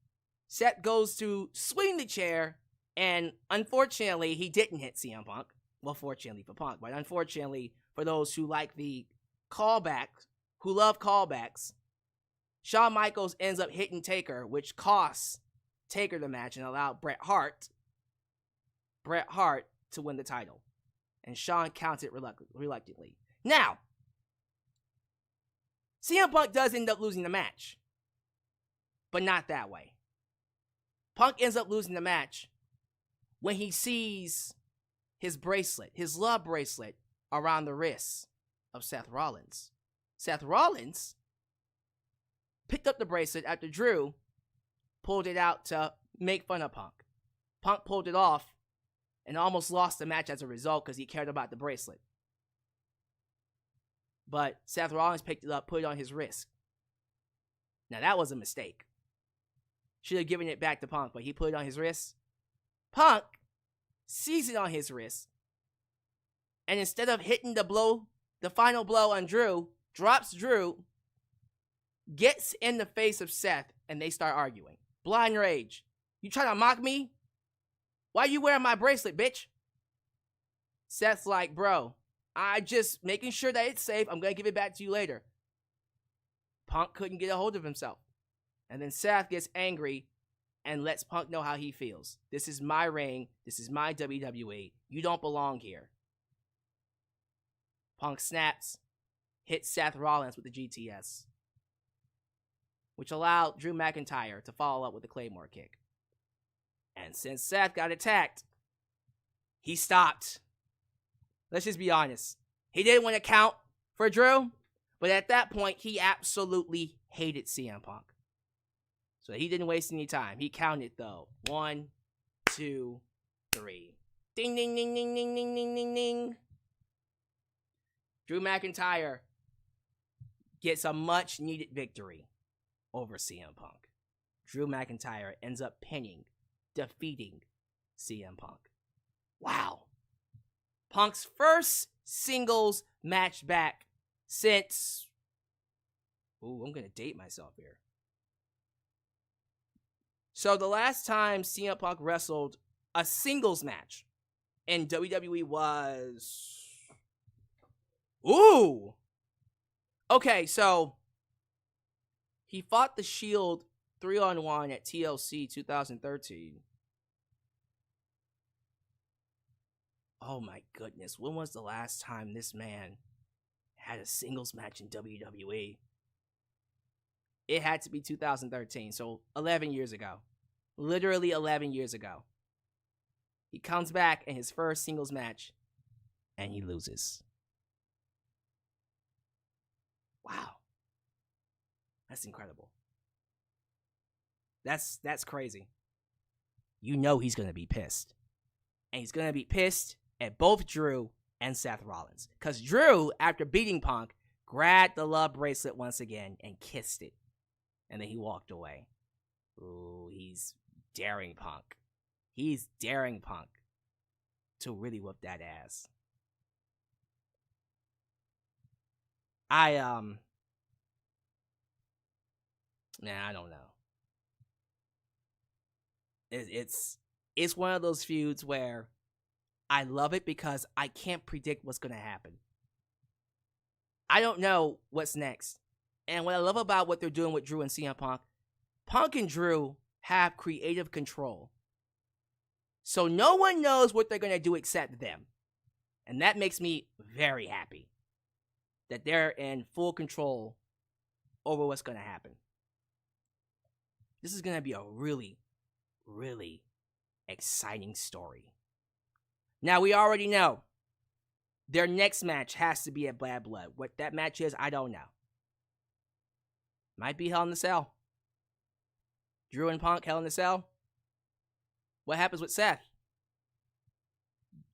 Seth goes to swing the chair, and unfortunately, he didn't hit CM Punk. Well, fortunately for Punk, but unfortunately for those who like the callbacks, who love callbacks, Shawn Michaels ends up hitting Taker, which costs Taker the match and allowed Bret Hart to win the title. And Shawn counted reluctantly. Now, CM Punk does end up losing the match, but not that way. Punk ends up losing the match when he sees his bracelet, his love bracelet, around the wrist of Seth Rollins. Seth Rollins picked up the bracelet after Drew pulled it out to make fun of Punk. Punk pulled it off and almost lost the match as a result because he cared about the bracelet. But Seth Rollins picked it up, put it on his wrist. Now that was a mistake. Should have given it back to Punk, but he put it on his wrist. Punk sees it on his wrist, and instead of hitting the final blow on Drew, drops Drew, gets in the face of Seth, and they start arguing. Blind rage. You trying to mock me? Why you wearing my bracelet, bitch? Seth's like, bro, I just making sure that it's safe. I'm going to give it back to you later. Punk couldn't get a hold of himself. And then Seth gets angry and lets Punk know how he feels. This is my ring. This is my WWE. You don't belong here. Punk snaps, hits Seth Rollins with the GTS, which allowed Drew McIntyre to follow up with the Claymore kick. And since Seth got attacked, he stopped. Let's just be honest. He didn't want to count for Drew, but at that point, he absolutely hated CM Punk. So he didn't waste any time. He counted, though. 1, 2, 3. Ding, ding, ding, ding, ding, ding, ding, ding, ding. Drew McIntyre gets a much-needed victory over CM Punk. Drew McIntyre ends up defeating CM Punk. Wow. Punk's first singles match back since... Ooh, I'm going to date myself here. So the last time CM Punk wrestled a singles match in WWE was... Ooh! Okay, so he fought the Shield 3-on-1 at TLC 2013. Oh my goodness, when was the last time this man had a singles match in WWE? It had to be 2013, so 11 years ago. Literally 11 years ago. He comes back in his first singles match, and he loses. Wow. That's incredible. That's crazy. You know he's going to be pissed. And he's going to be pissed at both Drew and Seth Rollins. Because Drew, after beating Punk, grabbed the love bracelet once again and kissed it. And then he walked away. Ooh, he's daring Punk. He's daring Punk to really whoop that ass. I don't know. It's one of those feuds where I love it because I can't predict what's going to happen. I don't know what's next. And what I love about what they're doing with Drew and CM Punk, Punk and Drew have creative control. So no one knows what they're going to do except them. And that makes me very happy that they're in full control over what's going to happen. This is going to be a really, really exciting story. Now, we already know their next match has to be at Bad Blood. What that match is, I don't know. Might be Hell in a Cell. Drew and Punk, Hell in a Cell. What happens with Seth?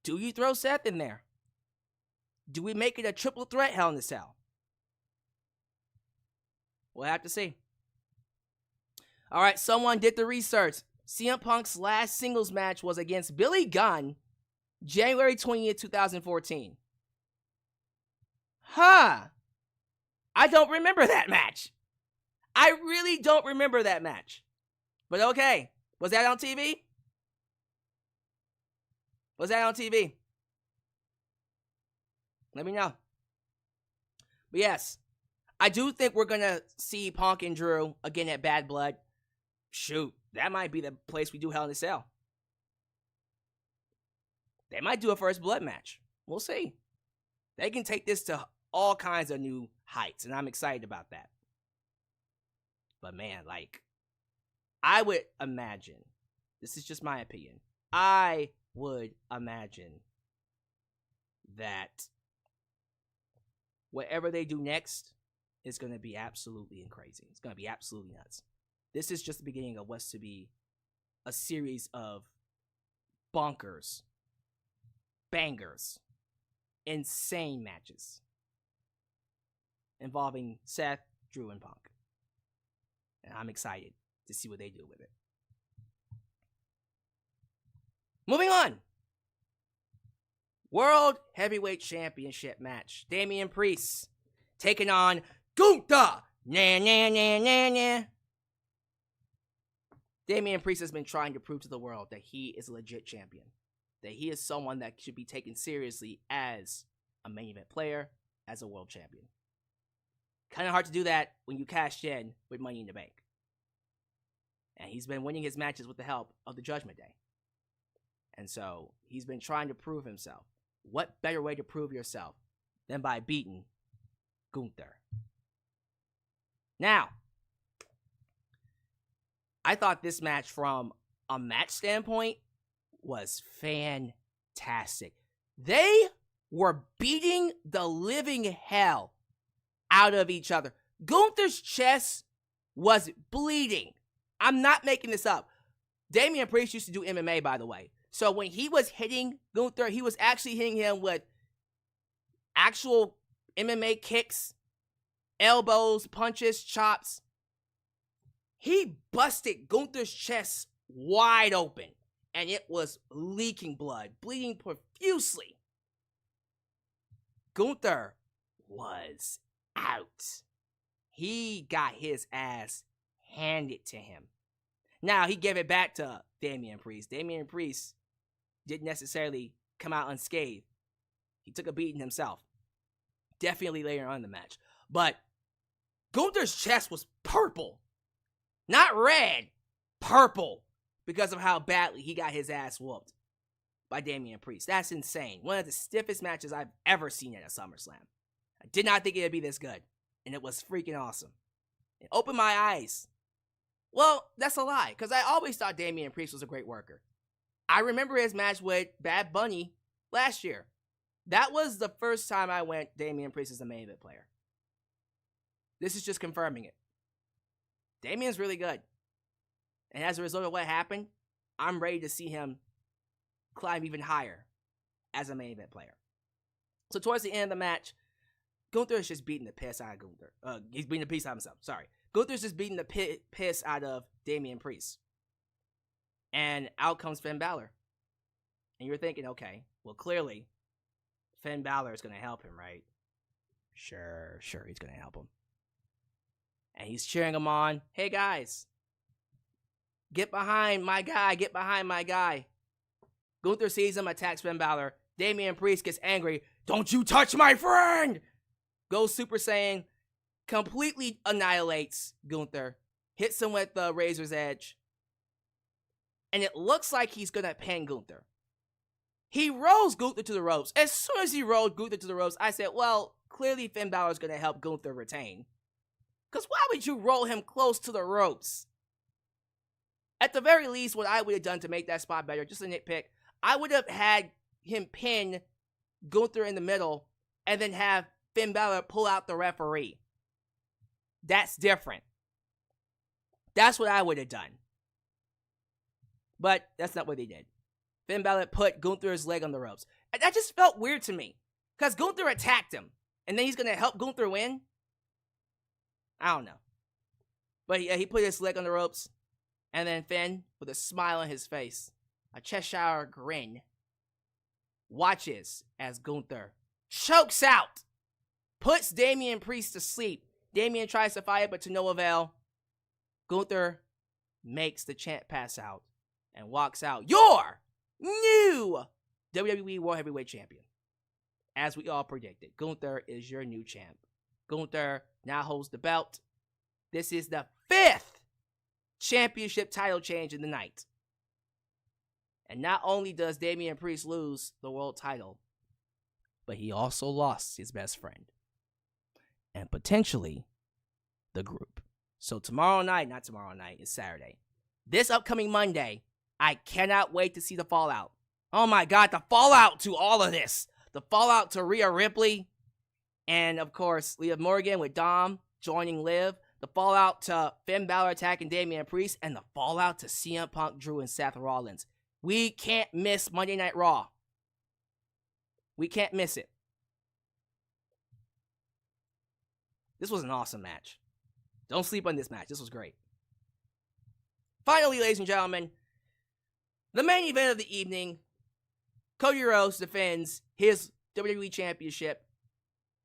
Do you throw Seth in there? Do we make it a triple threat Hell in a Cell? We'll have to see. All right, someone did the research. CM Punk's last singles match was against Billy Gunn, January 20th, 2014. Huh. I don't remember that match. I really don't remember that match. But okay. Was that on TV? Was that on TV? Let me know. But yes, I do think we're going to see Punk and Drew again at Bad Blood. Shoot, that might be the place we do Hell in a Cell. They might do a first blood match. We'll see. They can take this to all kinds of new heights, and I'm excited about that. But man, like, I would imagine, this is just my opinion, I would imagine that whatever they do next is going to be absolutely crazy. It's going to be absolutely nuts. This is just the beginning of what's to be a series of bonkers, bangers, insane matches involving Seth, Drew, and Punk. And I'm excited to see what they do with it. Moving on. World Heavyweight Championship match. Damian Priest taking on Gunther. Damian Priest has been trying to prove to the world that he is a legit champion. That he is someone that should be taken seriously as a main event player, as a world champion. Kind of hard to do that when you cashed in with Money in the Bank. And he's been winning his matches with the help of the Judgment Day. And so he's been trying to prove himself. What better way to prove yourself than by beating Gunther? Now, I thought this match from a match standpoint was fantastic. They were beating the living hell out of each other. Gunther's chest was bleeding. I'm not making this up. Damian Priest used to do MMA, by the way. So when he was hitting Gunther, he was actually hitting him with actual MMA kicks, elbows, punches, chops. He busted Gunther's chest wide open, and it was leaking blood, bleeding profusely. Gunther was out. He got his ass handed to him. Now, he gave it back to Damian Priest. Damian Priest didn't necessarily come out unscathed. He took a beating himself. Definitely later on in the match. But Gunther's chest was purple. Not red, purple. Because of how badly he got his ass whooped by Damian Priest. That's insane. One of the stiffest matches I've ever seen at a SummerSlam. I did not think it would be this good. And it was freaking awesome. It opened my eyes. Well, that's a lie, because I always thought Damian Priest was a great worker. I remember his match with Bad Bunny last year. That was the first time I went, Damian Priest is a main event player. This is just confirming it. Damian's really good. And as a result of what happened, I'm ready to see him climb even higher as a main event player. So towards the end of the match, Gunther is just beating the piss out of Gunther. He's beating the piss out of himself, sorry. Gunther's just beating the piss out of Damian Priest. And out comes Finn Balor. And you're thinking, okay, well, clearly, Finn Balor is going to help him, right? Sure, he's going to help him. And he's cheering him on. Hey, guys, get behind my guy, get behind my guy. Gunther sees him, attacks Finn Balor. Damian Priest gets angry. Don't you touch my friend! Goes Super Saiyan, completely annihilates Gunther, hits him with the Razor's Edge, and it looks like he's gonna pin Gunther. He rolls Gunther to the ropes. As soon as he rolled Gunther to the ropes, I said, well, clearly Finn Balor's gonna help Gunther retain. Because why would you roll him close to the ropes? At the very least, what I would have done to make that spot better, just a nitpick, I would have had him pin Gunther in the middle and then have Finn Balor pull out the referee. That's different. That's what I would have done. But that's not what they did. Finn Balor put Gunther's leg on the ropes. And that just felt weird to me. Because Gunther attacked him. And then he's going to help Gunther win? I don't know. But yeah, he put his leg on the ropes. And then Finn, with a smile on his face, a Cheshire grin, watches as Gunther chokes out, puts Damian Priest to sleep, Damian tries to fight, but to no avail. Gunther makes the champ pass out and walks out. Your new WWE World Heavyweight Champion. As we all predicted, Gunther is your new champ. Gunther now holds the belt. This is the 5th championship title change in the night. And not only does Damian Priest lose the world title, but he also lost his best friend. And potentially the group. So not tomorrow night, it's Saturday. This upcoming Monday, I cannot wait to see the fallout. Oh my God, the fallout to all of this. The fallout to Rhea Ripley. And of course, Liv Morgan with Dom joining Liv. The fallout to Finn Balor attacking Damian Priest. And the fallout to CM Punk, Drew, and Seth Rollins. We can't miss Monday Night Raw. We can't miss it. This was an awesome match. Don't sleep on this match. This was great. Finally, ladies and gentlemen, the main event of the evening, Cody Rhodes defends his WWE Championship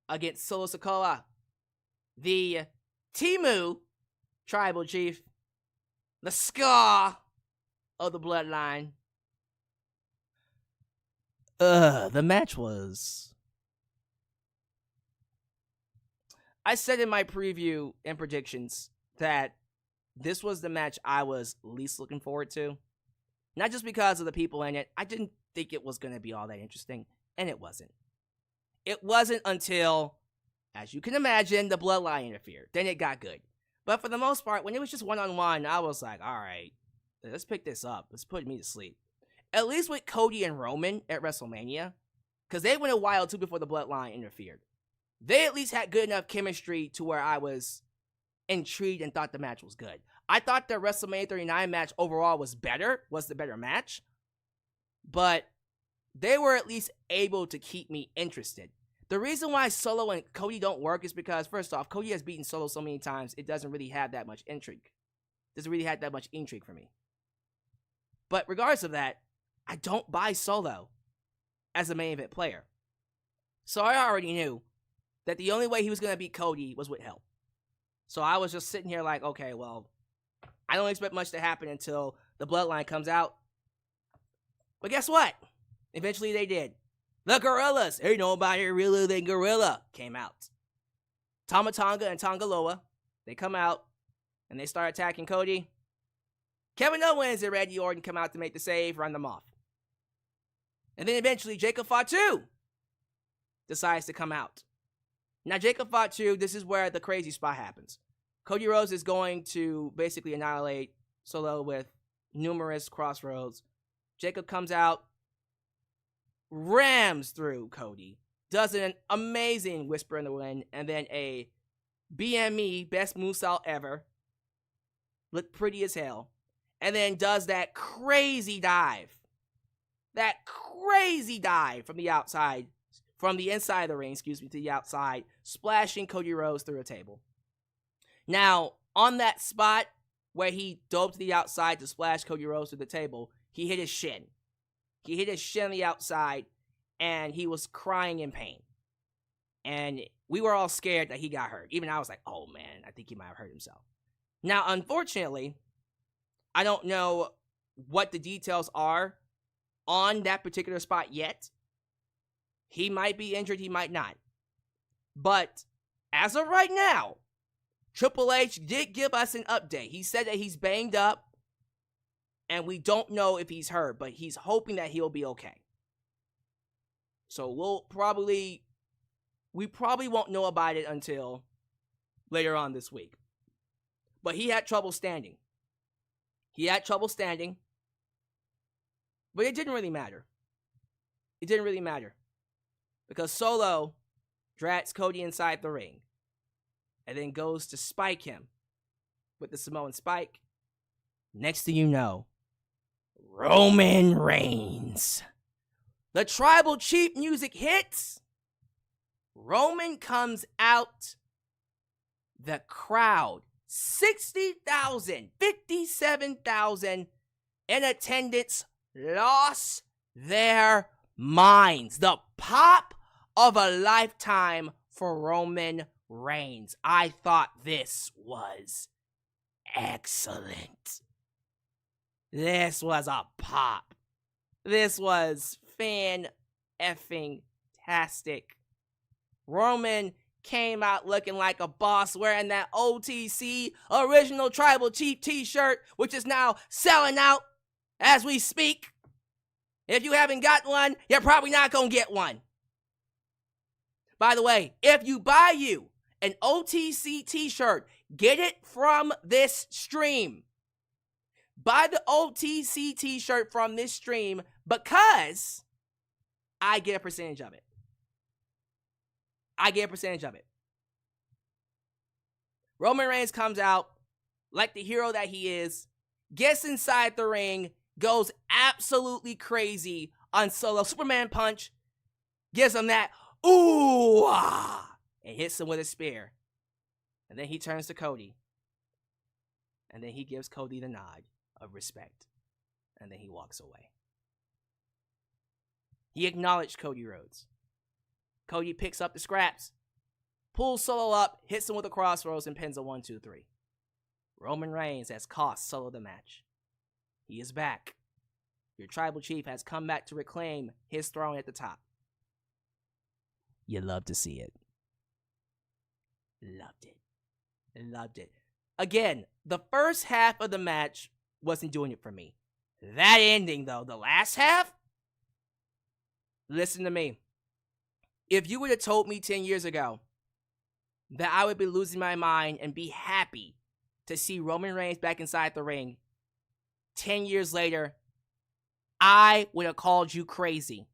against Solo Sikoa, the Timu Tribal Chief, the Scar of the Bloodline. The match was... I said in my preview and predictions that this was the match I was least looking forward to. Not just because of the people in it. I didn't think it was going to be all that interesting. And it wasn't. It wasn't until, as you can imagine, the Bloodline interfered. Then it got good. But for the most part, when it was just one-on-one, I was like, all right, let's pick this up. Let's put me to sleep. At least with Cody and Roman at WrestleMania. Because they went a while, too, before the Bloodline interfered. They at least had good enough chemistry to where I was intrigued and thought the match was good. I thought the WrestleMania 39 match overall was the better match. But they were at least able to keep me interested. The reason why Solo and Cody don't work is because, first off, Cody has beaten Solo so many times, it doesn't really have that much intrigue. Doesn't really have that much intrigue for me. But regardless of that, I don't buy Solo as a main event player. So I already knew that the only way he was going to beat Cody was with help. So I was just sitting here like, okay, well, I don't expect much to happen until the Bloodline comes out. But guess what? Eventually they did. The Gorillas, ain't nobody realer than Gorilla, came out. Tama Tonga and Tongaloa, they come out and they start attacking Cody. Kevin Owens and Randy Orton come out to make the save, run them off. And then eventually Jacob Fatu decides to come out. Now, Jacob Fatu, this is where the crazy spot happens. Cody Rhodes is going to basically annihilate Solo with numerous crossroads. Jacob comes out, rams through Cody, does an amazing Whisper in the Wind, and then a BME, best moonsault ever. Looked pretty as hell. And then does that crazy dive. That crazy dive from the outside. From the inside of the ring, to the outside, splashing Cody Rhodes through a table. Now, on that spot where he dove to the outside to splash Cody Rhodes through the table, he hit his shin. He hit his shin on the outside, and he was crying in pain. And we were all scared that he got hurt. Even I was like, oh man, I think he might have hurt himself. Now, unfortunately, I don't know what the details are on that particular spot yet. He might be injured, he might not. But as of right now, Triple H did give us an update. He said that he's banged up, and we don't know if he's hurt, but he's hoping that he'll be okay. So we probably won't know about it until later on this week. But he had trouble standing. But it didn't really matter. Because Solo drags Cody inside the ring and then goes to spike him with the Samoan spike. Next thing you know, Roman Reigns. The Tribal Chief music hits. Roman comes out. The crowd, 60,000, 57,000 in attendance, lost their minds. The pop of a lifetime for Roman Reigns. I thought this was excellent. This was a pop. This was fan-effing-tastic. Roman came out looking like a boss, wearing that OTC original tribal chief t-shirt, which is now selling out as we speak. If you haven't got one, you're probably not gonna get one. By the way, if you buy you an OTC t-shirt, get it from this stream. Buy the OTC t-shirt from this stream because I get a percentage of it. I get a percentage of it. Roman Reigns comes out like the hero that he is, gets inside the ring, goes absolutely crazy on Solo. Superman punch, gives him that ooh ah, and hits him with a spear. And then he turns to Cody. And then he gives Cody the nod of respect. And then he walks away. He acknowledged Cody Rhodes. Cody picks up the scraps, pulls Solo up, hits him with a crossroads, and pins a 1-2-3. Roman Reigns has cost Solo the match. He is back. Your tribal chief has come back to reclaim his throne at the top. You love to see it. Loved it. Loved it. Again, the first half of the match wasn't doing it for me. That ending, though, the last half, listen to me. If you would have told me 10 years ago that I would be losing my mind and be happy to see Roman Reigns back inside the ring 10 years later, I would have called you crazy.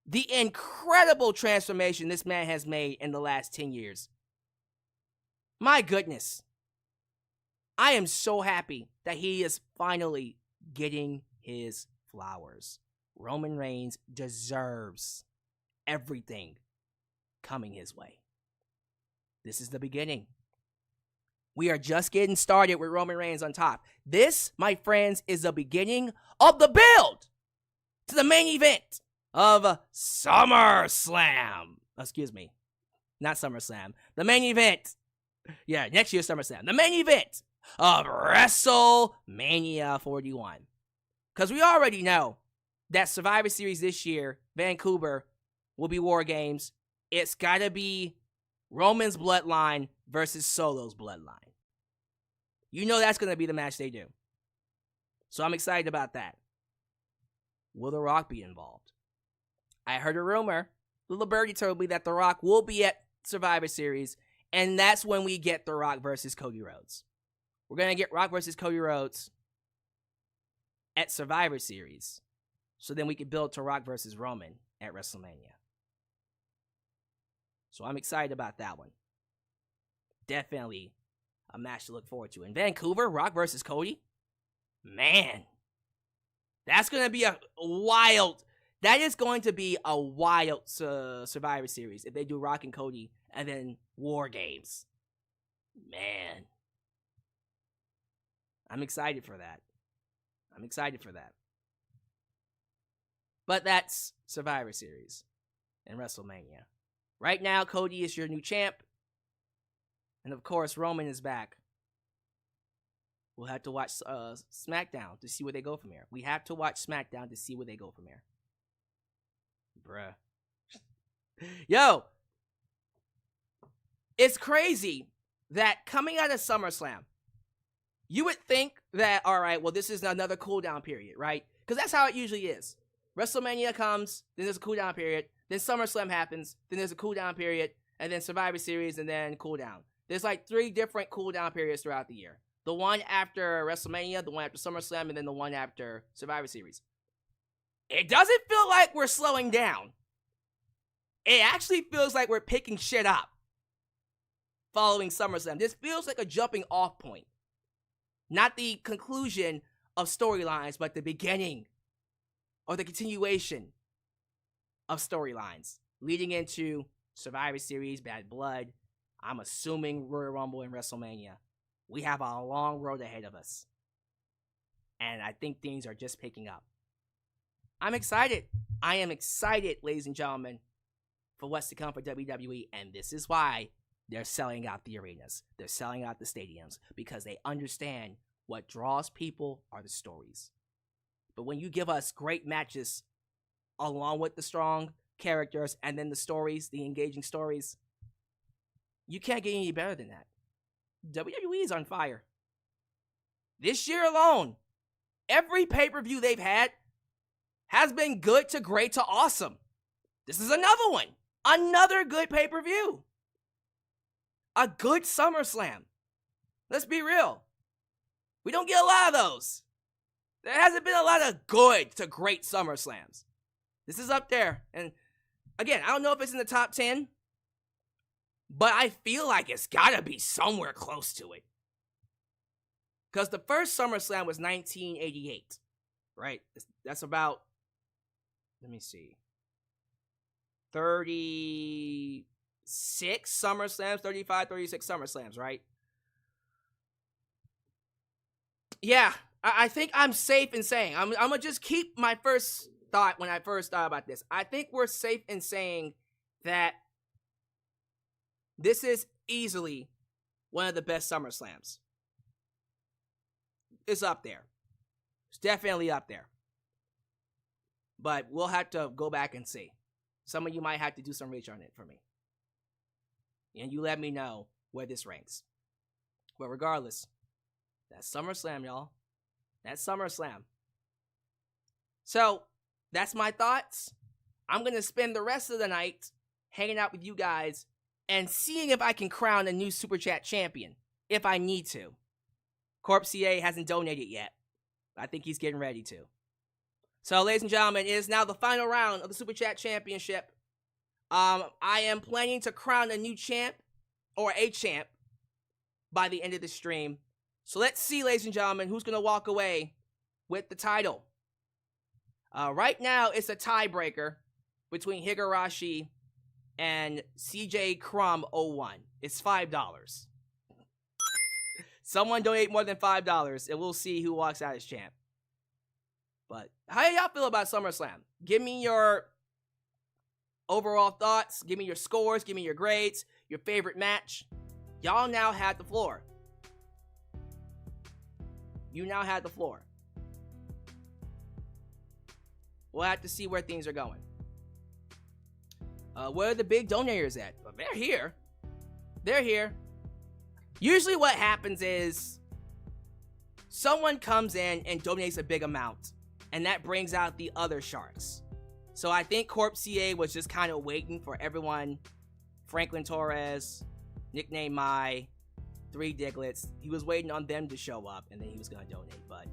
The incredible transformation this man has made in the last 10 years. My goodness. I am so happy that he is finally getting his flowers. Roman Reigns deserves everything coming his way. This is the beginning. We are just getting started with Roman Reigns on top. This, my friends, is the beginning of the build to the main event of SummerSlam. Excuse me. Not SummerSlam. The main event. Yeah, next year's SummerSlam. The main event of WrestleMania 41. Because we already know that Survivor Series this year, Vancouver, will be War Games. It's got to be Roman's bloodline versus Solo's bloodline. You know that's going to be the match they do. So I'm excited about that. Will The Rock be involved? I heard a rumor. Little Birdie told me that The Rock will be at Survivor Series, and that's when we get The Rock versus Cody Rhodes. We're going to get Rock versus Cody Rhodes at Survivor Series, so then we can build to Rock versus Roman at WrestleMania. So I'm excited about that one. Definitely a match to look forward to. In Vancouver, Rock versus Cody? Man. That's going to be a wild... That is going to be a wild Survivor Series if they do Rock and Cody and then War Games. Man. I'm excited for that. I'm excited for that. But that's Survivor Series and WrestleMania. Right now, Cody is your new champ. And of course, Roman is back. We'll have to watch SmackDown to see where they go from here. We have to watch SmackDown to see where they go from here. Bruh. Yo! It's crazy that coming out of SummerSlam, you would think that, alright, well, this is another cooldown period, right? Because that's how it usually is. WrestleMania comes, then there's a cooldown period, then SummerSlam happens, then there's a cooldown period, and then Survivor Series, and then cooldown. There's like 3 different cooldown periods throughout the year. The one after WrestleMania, the one after SummerSlam, and then the one after Survivor Series. It doesn't feel like we're slowing down. It actually feels like we're picking shit up following SummerSlam. This feels like a jumping off point. Not the conclusion of storylines, but the beginning or the continuation of storylines leading into Survivor Series, Bad Blood. I'm assuming Royal Rumble and WrestleMania. We have a long road ahead of us. And I think things are just picking up. I'm excited. I am excited, ladies and gentlemen. for what's to come for WWE, and this is why they're selling out the arenas. They're selling out the stadiums, because they understand what draws people are the stories. But when you give us great matches along with the strong characters and then the stories, the engaging stories, you can't get any better than that. WWE is on fire. This year alone, every pay-per-view they've had has been good to great to awesome. This is another one. Another good pay-per-view. A good SummerSlam. Let's be real. We don't get a lot of those. There hasn't been a lot of good to great SummerSlams. This is up there. And again, I don't know if it's in the top 10, but I feel like it's gotta be somewhere close to it. Because the first SummerSlam was 1988, right? That's about, let me see, 36 SummerSlams, 35, 36 SummerSlams, right? Yeah, I think I'm safe in saying, I'm going to just keep my first thought when I first thought about this. I think we're safe in saying that this is easily one of the best SummerSlams. It's up there. It's definitely up there. But we'll have to go back and see. Some of you might have to do some research on it for me. And you let me know where this ranks. But regardless, that's SummerSlam, y'all. That's SummerSlam. So, that's my thoughts. I'm going to spend the rest of the night hanging out with you guys and seeing if I can crown a new Super Chat champion, if I need to. Corp CA hasn't donated yet. I think he's getting ready to. So, ladies and gentlemen, it is now the final round of the Super Chat Championship. I am planning to crown a new champ, or a champ, by the end of the stream. So let's see, ladies and gentlemen, who's going to walk away with the title. Right now, it's a tiebreaker between Higurashi and CJ Crumb 01. It's $5. Someone donate more than $5, and we'll see who walks out as champ. But how do y'all feel about SummerSlam? Give me your overall thoughts. Give me your scores. Give me your grades. Your favorite match. Y'all now have the floor. You now have the floor. We'll have to see where things are going. Where are the big donators at? Well, they're here. They're here. Usually what happens is someone comes in and donates a big amount, and that brings out the other sharks. So I think Corp CA was just kind of waiting for everyone. Franklin Torres, nickname Mai, 3 Diglets. He was waiting on them to show up, and then he was going to donate. But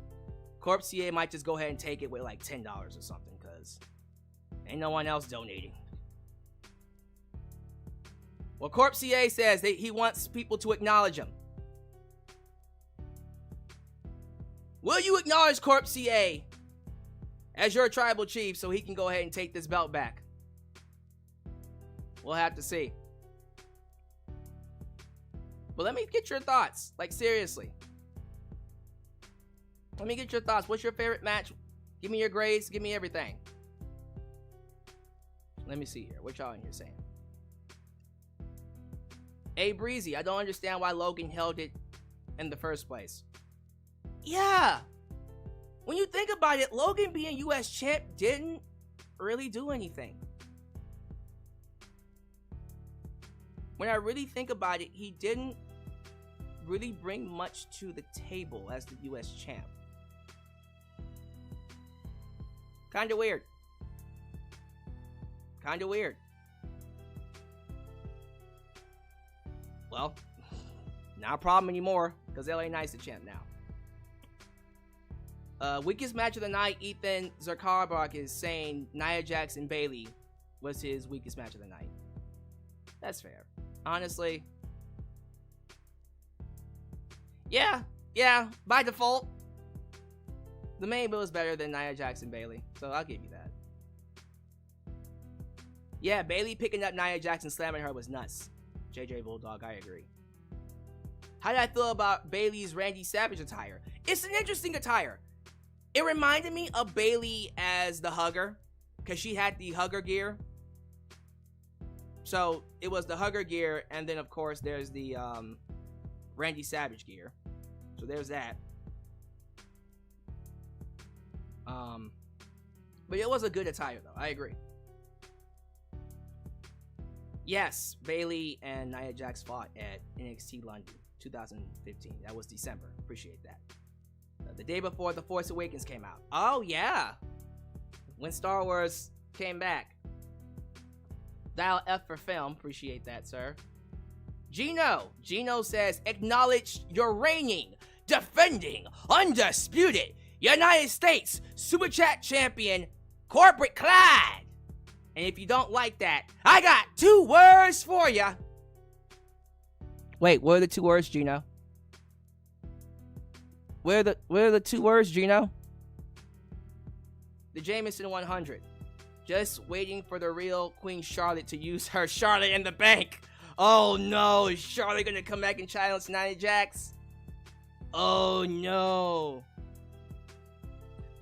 Corp CA might just go ahead and take it with like $10 or something, because ain't no one else donating. Well, Corp CA says that he wants people to acknowledge him. Will you acknowledge Corp CA as your tribal chief so he can go ahead and take this belt back? We'll have to see. But let me get your thoughts. Like, seriously. Let me get your thoughts. What's your favorite match? Give me your grades. Give me everything. Let me see here. What y'all in here saying? A Breezy, I don't understand why Logan held it in the first place. Yeah. When you think about it, Logan being US champ didn't really do anything. When I really think about it, he didn't really bring much to the table as the US champ. Kinda weird. Kinda weird. Well, not a problem anymore, because LA Knight's the champ now. Weakest match of the night, Ethan Zarkarbach is saying Nia Jax and Bayley was his weakest match of the night. That's fair. Honestly. Yeah, by default. The main bill is better than Nia Jax and Bayley, so I'll give you that. Yeah, Bayley picking up Nia Jax and slamming her was nuts. JJ Bulldog, I agree. How did I feel about Bayley's Randy Savage attire? It's an interesting attire. It reminded me of Bayley as the hugger, because she had the hugger gear. So it was the Hugger gear, and then of course there's the Randy Savage gear. So there's that. But it was a good attire though. I agree. Yes, Bayley and Nia Jax fought at NXT London 2015. That was December. Appreciate that. The day before The Force Awakens came out. Oh yeah, when Star Wars came back. Dial F for film. Appreciate that, sir. Gino says, acknowledge your reigning, defending, undisputed United States Super Chat Champion, Corporate Clyde. And if you don't like that, I got 2 words for you. Wait, what are the 2 words, Gino? Where are the 2 words, Gino? The Jameson 100. Just waiting for the real Queen Charlotte to use her Charlotte in the Bank. Oh no, is Charlotte gonna come back and challenge Nia Jax? Oh no.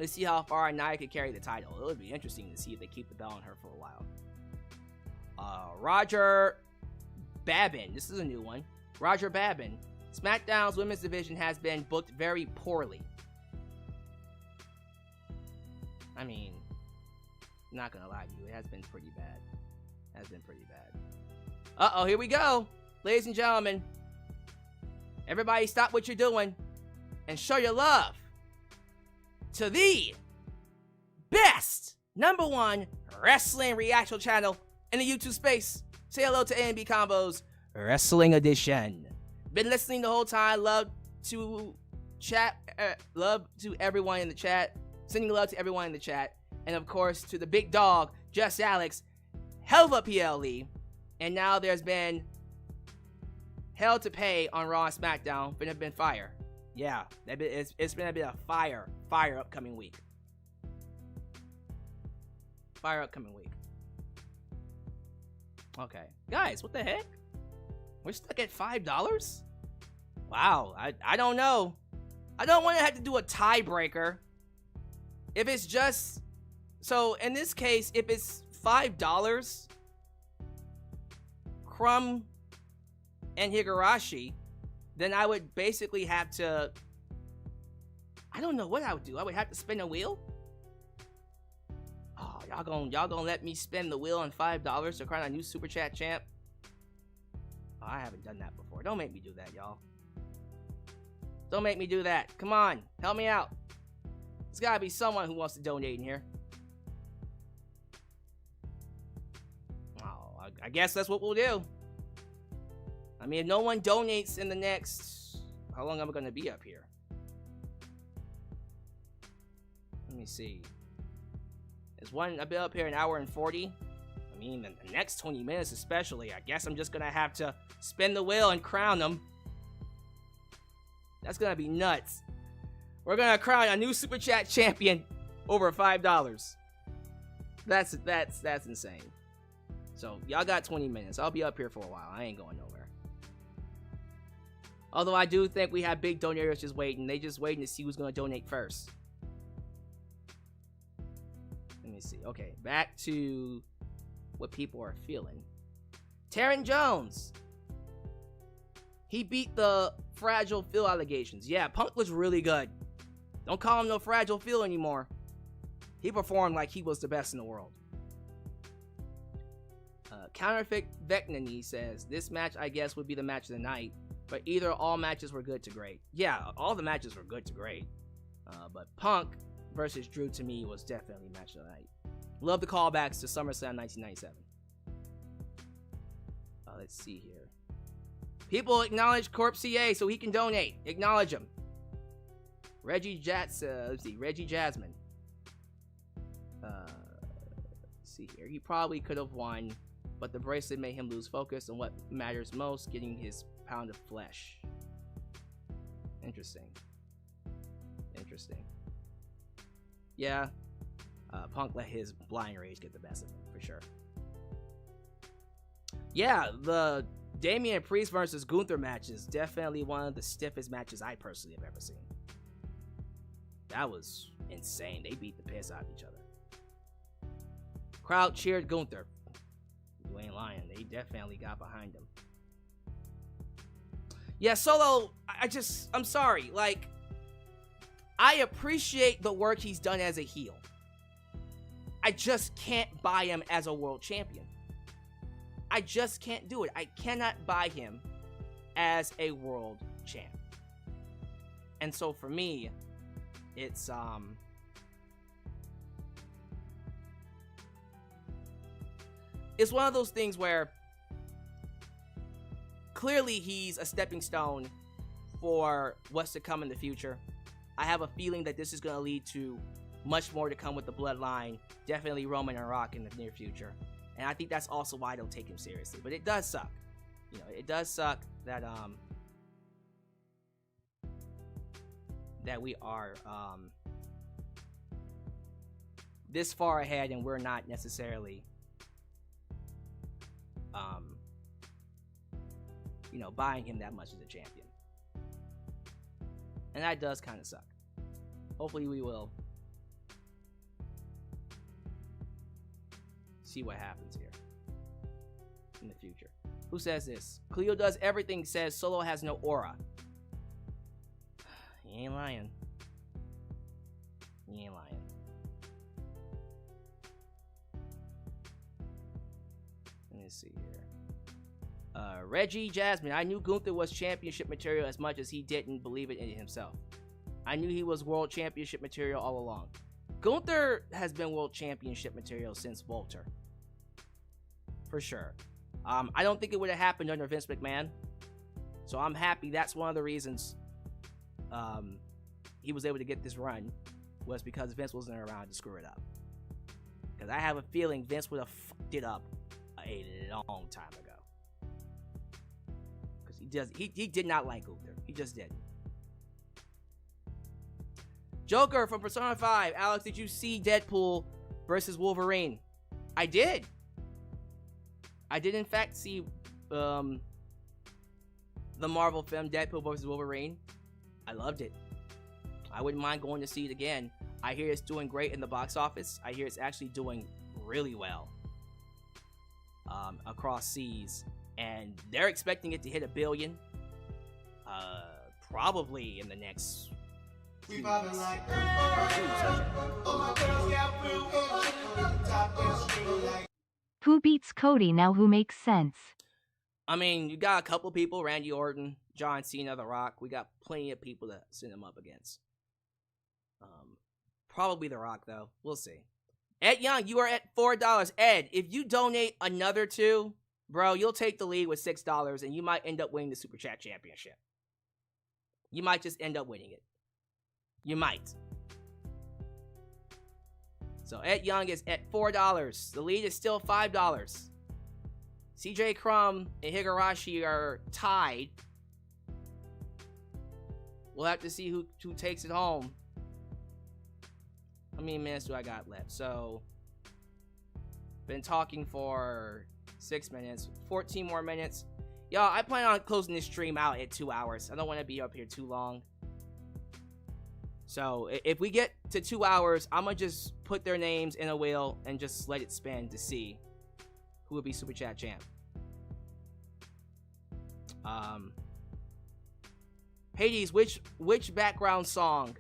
Let's see how far Nia could carry the title. It would be interesting to see if they keep the belt on her for a while. Roger Babin. This is a new one. Roger Babin. SmackDown's women's division has been booked very poorly. I mean, not gonna lie to you, it has been pretty bad. Uh-oh, here we go. Ladies and gentlemen, everybody stop what you're doing and show your love to the best #1 wrestling reaction channel in the YouTube space. Say hello to A&B Combos Wrestling Edition. Been listening the whole time. Love to everyone in the chat. Sending love to everyone in the chat. And of course to the big dog, Just Alyx, hell of a PLE. And now there's been hell to pay on Raw and SmackDown. Been fire. Yeah, it's been a bit of fire upcoming week. Okay, guys, what the heck? We're stuck at $5? Wow, I don't know. I don't want to have to do a tiebreaker. If it's just... So, in this case, if it's $5, Crumb and Higurashi, then I would basically have to... I don't know what I would do. I would have to spin a wheel? Oh, y'all gonna let me spin the wheel on $5 to crown a new Super Chat champ? Oh, I haven't done that before. Don't make me do that, y'all. Don't make me do that. Come on, help me out. There's gotta be someone who wants to donate in here. Oh, I guess that's what we'll do. I mean, if no one donates in the next... How long am I gonna be up here? Let me see. I've been up here an hour and 40. I mean, the next 20 minutes especially, I guess I'm just gonna have to spin the wheel and crown them. That's gonna be nuts. We're gonna crown a new Super Chat champion over $5. That's insane. So, y'all got 20 minutes. I'll be up here for a while. I ain't going nowhere. Although I do think we have big donators just waiting. They just waiting to see who's gonna donate first. Let me see. Okay, back to what people are feeling. Taryn Jones. He beat the Fragile Phil allegations. Yeah, Punk was really good. Don't call him no Fragile Phil anymore. He performed like he was the best in the world. Counterfeit Vecnany says, this match, I guess, would be the match of the night, but either all matches were good to great. Yeah, all the matches were good to great. But Punk versus Drew, to me, was definitely match of the night. Love the callbacks to SummerSlam 1997. Let's see here. People acknowledge Corp CA so he can donate. Acknowledge him. Reggie Jasmine. Let's see here. He probably could have won, but the bracelet made him lose focus on what matters most, getting his pound of flesh. Interesting. Yeah. Punk let his blind rage get the best of him, for sure. Yeah, the Damian Priest versus Gunther match is definitely one of the stiffest matches I personally have ever seen. That was insane. They beat the piss out of each other. Crowd cheered Gunther. You ain't lying. They definitely got behind him. Yeah, Solo, I'm sorry. Like, I appreciate the work he's done as a heel. I just can't buy him as a world champion. I just can't do it. I cannot buy him as a world champ. And so for me, it's one of those things where clearly he's a stepping stone for what's to come in the future. I have a feeling that this is going to lead to much more to come with the bloodline. Definitely Roman and Rock in the near future. And I think that's also why I don't take him seriously. But it does suck. You know, it does suck that that we are this far ahead and we're not necessarily you know, buying him that much as a champion. And that does kind of suck. Hopefully we will see what happens here in the future. Who says this? Cleo does everything, says Solo has no aura. He ain't lying. He ain't lying. Let me see here. Reggie Jasmine, I knew Gunther was championship material as much as he didn't believe it in himself. I knew he was world championship material all along. Gunther has been world championship material since Walter. For sure. I don't think it would have happened under Vince McMahon. So I'm happy that's one of the reasons he was able to get this run, was because Vince wasn't around to screw it up. Because I have a feeling Vince would have fucked it up a long time ago. Because he did not like Gunther. He just didn't. Joker from Persona 5. Alex, did you see Deadpool versus Wolverine? I did. I did in fact see the Marvel film Deadpool versus Wolverine. I loved it. I wouldn't mind going to see it again. I hear it's doing great in the box office. I hear it's actually doing really well across seas. And they're expecting it to hit $1 billion. Probably in the next We vibing like, oh my girls got blue, top and screaming like. Who beats Cody now? Who makes sense? I mean, you got a couple people, Randy Orton, John Cena, The Rock. We got plenty of people to send them up against. Probably The Rock, though. We'll see. Ed Young, you are at $4. Ed, if you donate another $2, bro, you'll take the lead with $6, and you might end up winning the Super Chat Championship. You might just end up winning it. You might. So Ed Young is at $4. The lead is still $5. CJ Crumb and Higurashi are tied. We'll have to see who takes it home. How many minutes do I got left? So, been talking for 6 minutes. 14 more minutes. Y'all, I plan on closing this stream out at 2 hours. I don't want to be up here too long. So, if we get to 2 hours, I'm going to just put their names in a wheel and just let it spin to see who will be Super Chat champ. Hades, which background song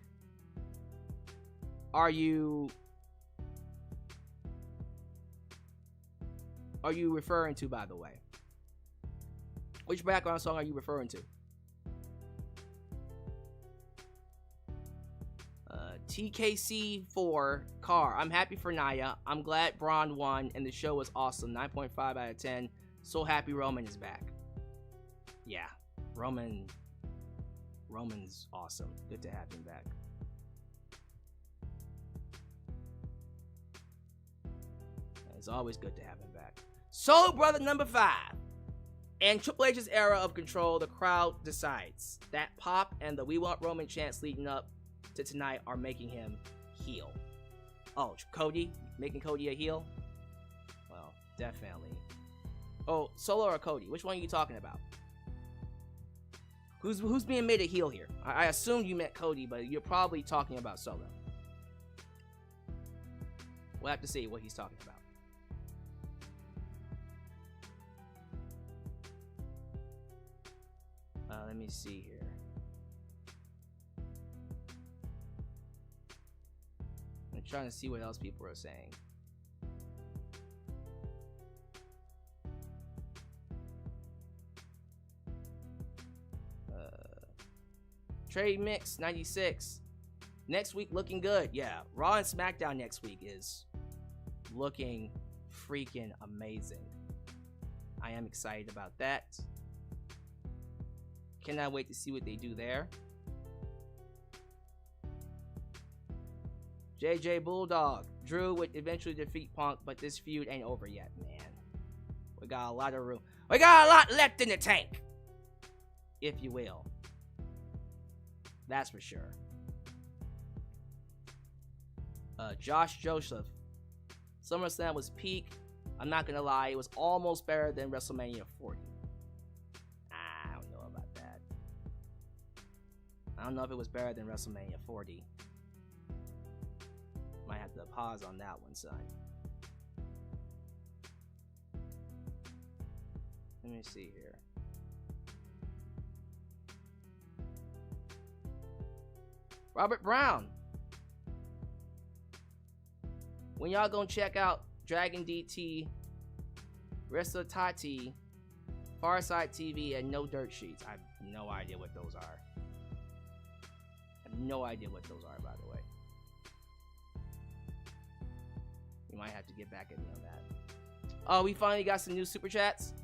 are you referring to, by the way? Which background song are you referring to? TKC4 Car. I'm happy for Nia. I'm glad Braun won and the show was awesome. 9.5 out of 10. So happy Roman is back. Yeah, Roman's awesome. Good to have him back. It's always good to have him back. Soul Brother number 5. In Triple H's era of control, the crowd decides. That pop and the We Want Roman chants leading up to tonight are making him heel. Oh, Cody? Making Cody a heel? Well, definitely. Oh, Solo or Cody? Which one are you talking about? Who's being made a heel here? I assumed you meant Cody, but you're probably talking about Solo. We'll have to see what he's talking about. Let me see here. I'm trying to see what else people are saying. Trade Mix 96. Next week looking good. Yeah, Raw and SmackDown next week is looking freaking amazing. I am excited about that. Cannot wait to see what they do there. JJ Bulldog. Drew would eventually defeat Punk, but this feud ain't over yet, man. We got a lot of room. We got a lot left in the tank, if you will. That's for sure. Josh Joseph. SummerSlam was peak. I'm not gonna lie, it was almost better than WrestleMania 40. I don't know about that. I don't know if it was better than WrestleMania 40. Might have to pause on that one, son. Let me see here. Robert Brown. When y'all gonna check out Dragon DT, Wrestler Tati, Farside TV, and No Dirt Sheets? I have no idea what those are. I have no idea what those are, by the way. You might have to get back at me on that. Oh, we finally got some new super chats.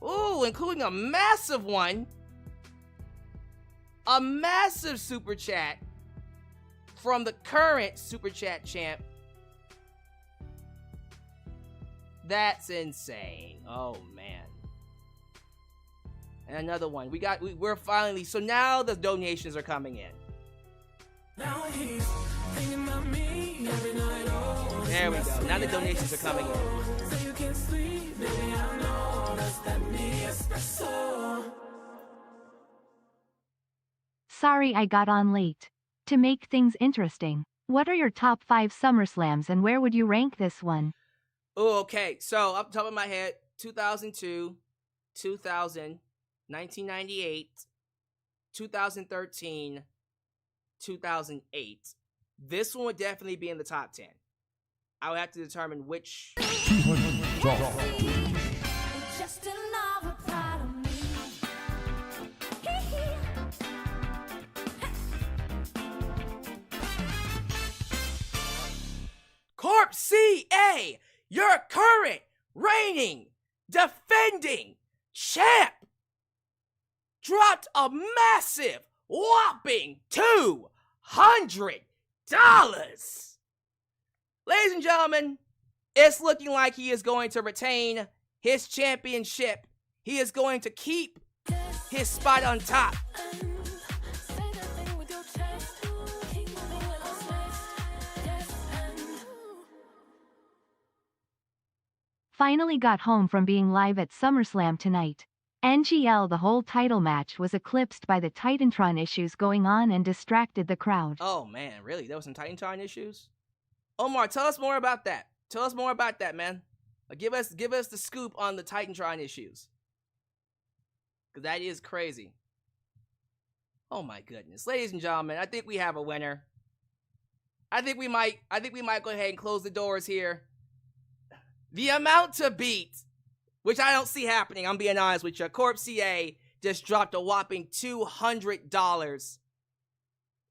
Ooh, including a massive one. A massive super chat from the current Super Chat champ. That's insane. Oh man. And another one. We're finally, so now the donations are coming in. Now he's thinking about me every night. Oh, there we go. Now the donations are coming in. So you can sleep, baby, I know that's that me espresso. Sorry I got on late. To make things interesting, what are your top 5 SummerSlams and where would you rank this one? Oh, okay. So, up top of my head, 2002, 2000, 1998, 2013, 2008. This one would definitely be in the top 10. I would have to determine which... Just another part of me. Corp CA, your current reigning, defending champ, dropped a massive, whopping $200. Ladies and gentlemen, it's looking like he is going to retain his championship. He is going to keep his spot on top. Finally got home from being live at SummerSlam tonight. NGL, the whole title match was eclipsed by the Titantron issues going on and distracted the crowd. Oh man, really? There was some Titantron issues? Omar, tell us more about that. Tell us more about that, man. Give us the scoop on the Titantron issues. Cause that is crazy. Oh my goodness. Ladies and gentlemen, I think we have a winner. I think we might go ahead and close the doors here. The amount to beat, which I don't see happening, I'm being honest with you. Corp CA just dropped a whopping $200.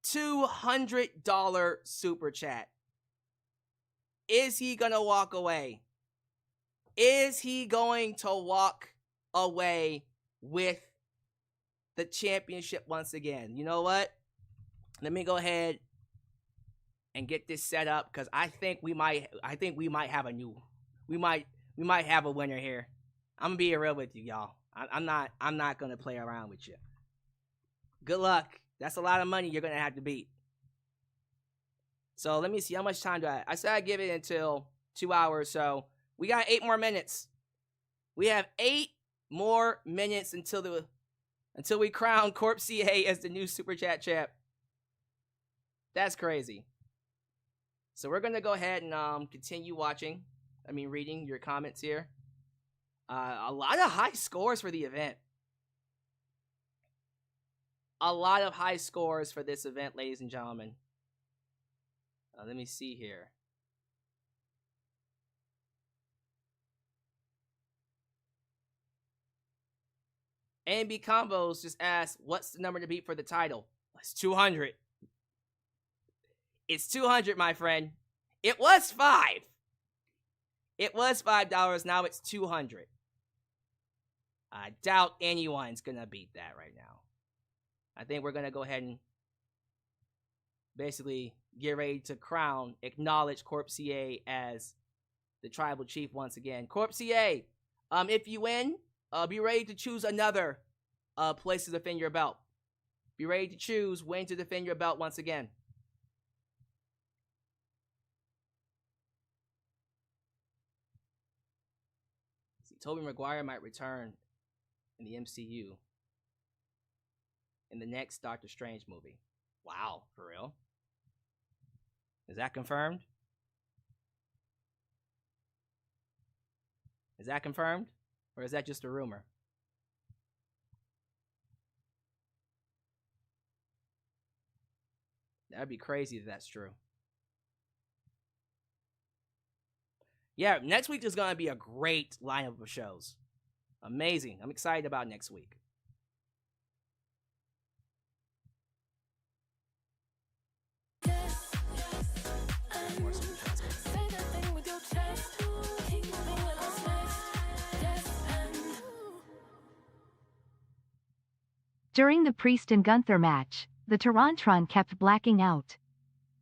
$200 super chat. Is he gonna walk away? Is he going to walk away with the championship once again? You know what? Let me go ahead and get this set up because I think we might have a new. We might have a winner here. I'm gonna be real with you, y'all. I'm not gonna play around with you. Good luck. That's a lot of money you're gonna have to beat. So let me see how much time do I said I'd give it until 2 hours. So we got 8 more minutes. We have 8 more minutes until we crown Corp CA as the new Super Chat champ. That's crazy. So we're gonna go ahead and continue reading your comments here. A lot of high scores for the event. a lot of high scores for this event, ladies and gentlemen. Let me see here. A&B Combos just asked, what's the number to beat for the title? It's 200. It's 200, my friend. It was 5. It was $5. Now it's 200. I doubt anyone's going to beat that right now. I think we're going to go ahead and basically get ready to acknowledge Corp CA as the tribal chief once again. Corp CA, if you win, be ready to choose another place to defend your belt. Be ready to choose when to defend your belt once again. See, Tobey Maguire might return in the MCU in the next Doctor Strange movie. Wow, for real? Is that confirmed? Is that confirmed? Or is that just a rumor? That'd be crazy if that's true. Yeah, next week is going to be a great lineup of shows. Amazing. I'm excited about next week. During the Priest and Gunther match, the Torontron kept blacking out.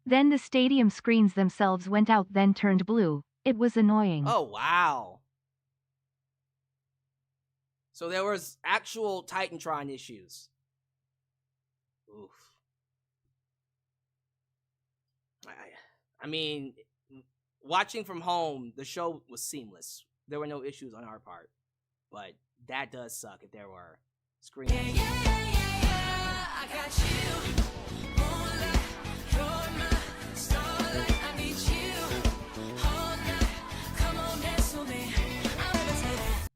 Then the stadium screens themselves went out, then turned blue. It was annoying. Oh, wow. So there was actual Titantron issues. Oof. I mean, watching from home, the show was seamless. There were no issues on our part. But that does suck if there were screen issues. I got you. Moonlight, you're my starlight. I need you all night. Come on, dance with me. I'll never say that.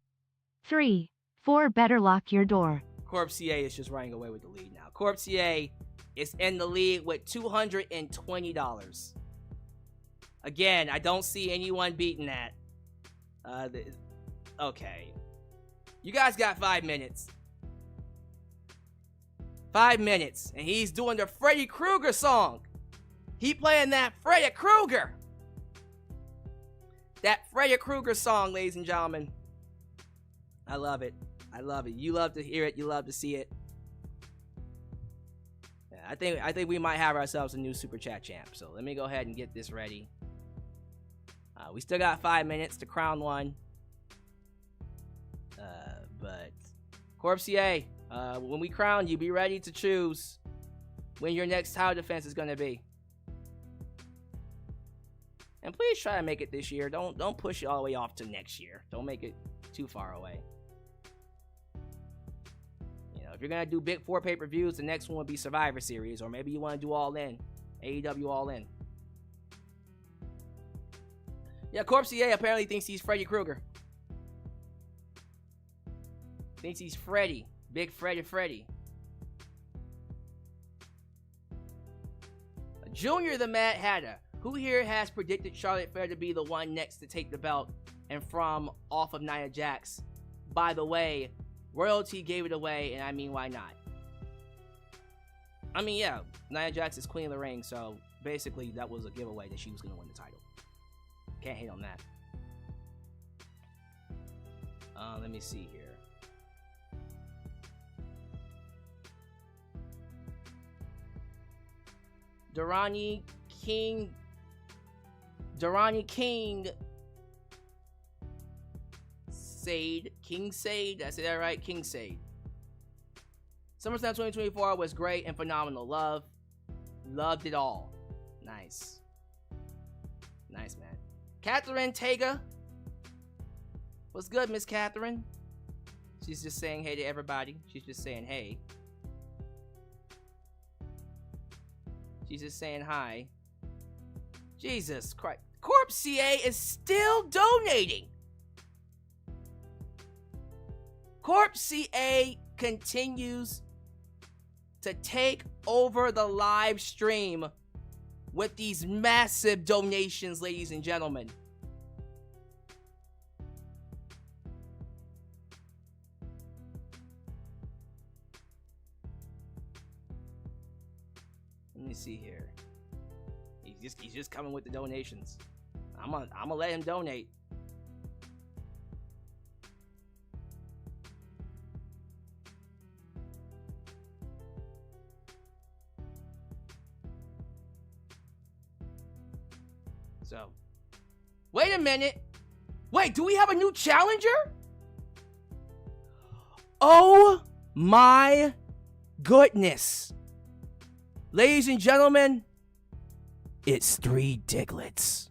3, 4 better lock your door. Corp CA is just running away with the lead now. Corp CA is in the lead with $220. Again, I don't see anyone beating that. Okay. You guys got 5 minutes. 5 minutes, and he's doing the Freddy Krueger song. He playing that Freddy Krueger. That Freddy Krueger song, ladies and gentlemen. I love it. I love it. You love to hear it. You love to see it. Yeah, I think we might have ourselves a new Super Chat champ. So let me go ahead and get this ready. We still got 5 minutes to crown one. But Corp CA, when we crown you, be ready to choose when your next title defense is going to be. And please try to make it this year. Don't push it all the way off to next year. Don't make it too far away. You know, if you're going to do big 4 pay-per-views, the next one will be Survivor Series, or maybe you want to do All In, AEW All In. Yeah, Corp CA apparently thinks he's Freddy Krueger. Thinks he's Freddy. Big Freddy. Junior the Mad Hatter. Who here has predicted Charlotte Flair to be the one next to take the belt and from off of Nia Jax? By the way, Royalty gave it away, and I mean, why not? I mean, yeah, Nia Jax is Queen of the Ring, so basically that was a giveaway that she was going to win the title. Can't hate on that. Let me see here. Durrani King. Sade. King Sade. Did I say that right? King Sade. SummerSlam 2024 was great and phenomenal. Loved it all. Nice. Nice, man. Catherine Tega. What's good, Miss Catherine? She's just saying hey to everybody. She's just saying hey. She's just saying hi. Jesus Christ. Corp CA is still donating. Corp CA continues to take over the live stream with these massive donations, ladies and gentlemen. Let me see here. He's just coming with the donations. I'm gonna let him donate. So, wait a minute. Wait, do we have a new challenger? Oh my goodness. Ladies and gentlemen, it's 3 Diglets.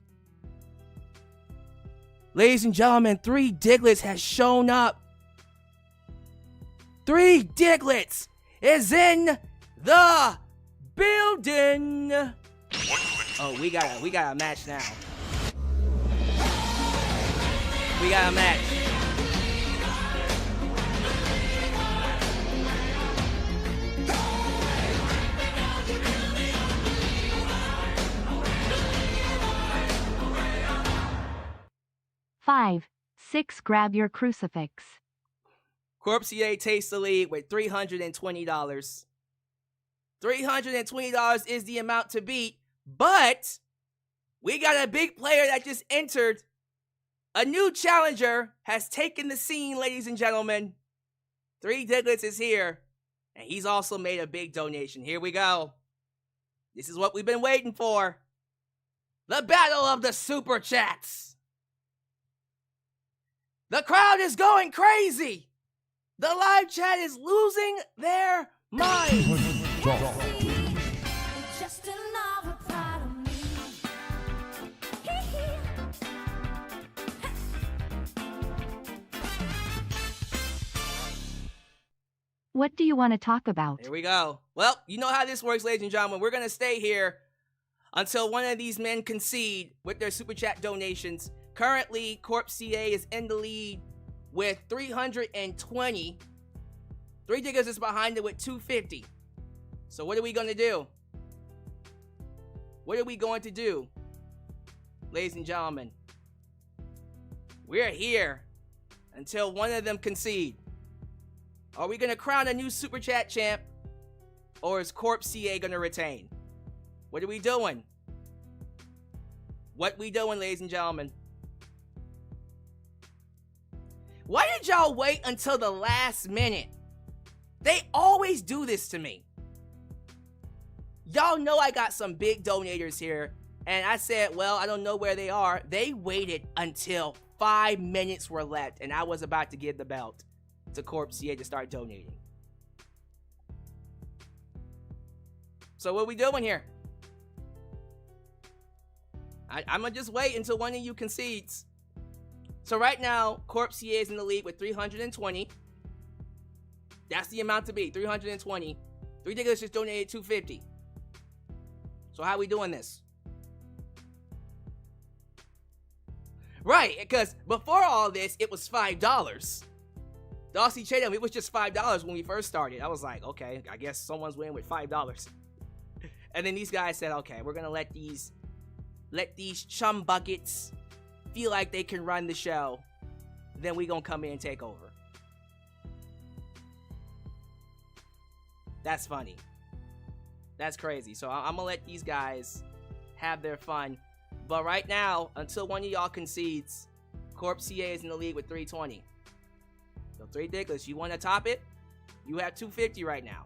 Ladies and gentlemen, 3 Diglets has shown up. 3 Diglets is in the building. Oh, we got a match now. We got a match. Five, 6. Grab your crucifix. Corpse takes the lead with $320. $320 is the amount to beat, but we got a big player that just entered. A new challenger has taken the scene, ladies and gentlemen. 3 Diglets is here, and he's also made a big donation. Here we go. This is what we've been waiting for. The battle of the Super Chats. The crowd is going crazy. The live chat is losing their minds. Just another part of me. What do you want to talk about? Here we go. Well, you know how this works, ladies and gentlemen. We're going to stay here until one of these men concede with their Super Chat donations. Currently, Corpse CA is in the lead with 320. 3 Diggers is behind it with 250. So what are we going to do? What are we going to do? Ladies and gentlemen, we're here until one of them concede. Are we going to crown a new Super Chat champ? Or is Corpse CA going to retain? What are we doing? What we doing, ladies and gentlemen? Why did y'all wait until the last minute? They always do this to me. Y'all know I got some big donators here, and I said, well, I don't know where they are. They waited until 5 minutes were left, and I was about to give the belt to Corpse CA to start donating. So what are we doing here? I'm gonna just wait until one of you concedes. So right now, Corpse CA is in the lead with 320. That's the amount to beat, 320. 3 Diggers just donated 250. So how are we doing this? Right, because before all this, it was $5. Darcy Chatham, it was just $5 when we first started. I was like, okay, I guess someone's winning with $5. And then these guys said, okay, we're gonna let these chum buckets feel like they can run the show. Then we gonna come in and take over. That's funny. That's crazy. So I'm gonna let these guys have their fun. But right now, until one of y'all concedes, Corpse CA is in the lead with 320. So 3 Diglets, you want to top it? You have 250 right now.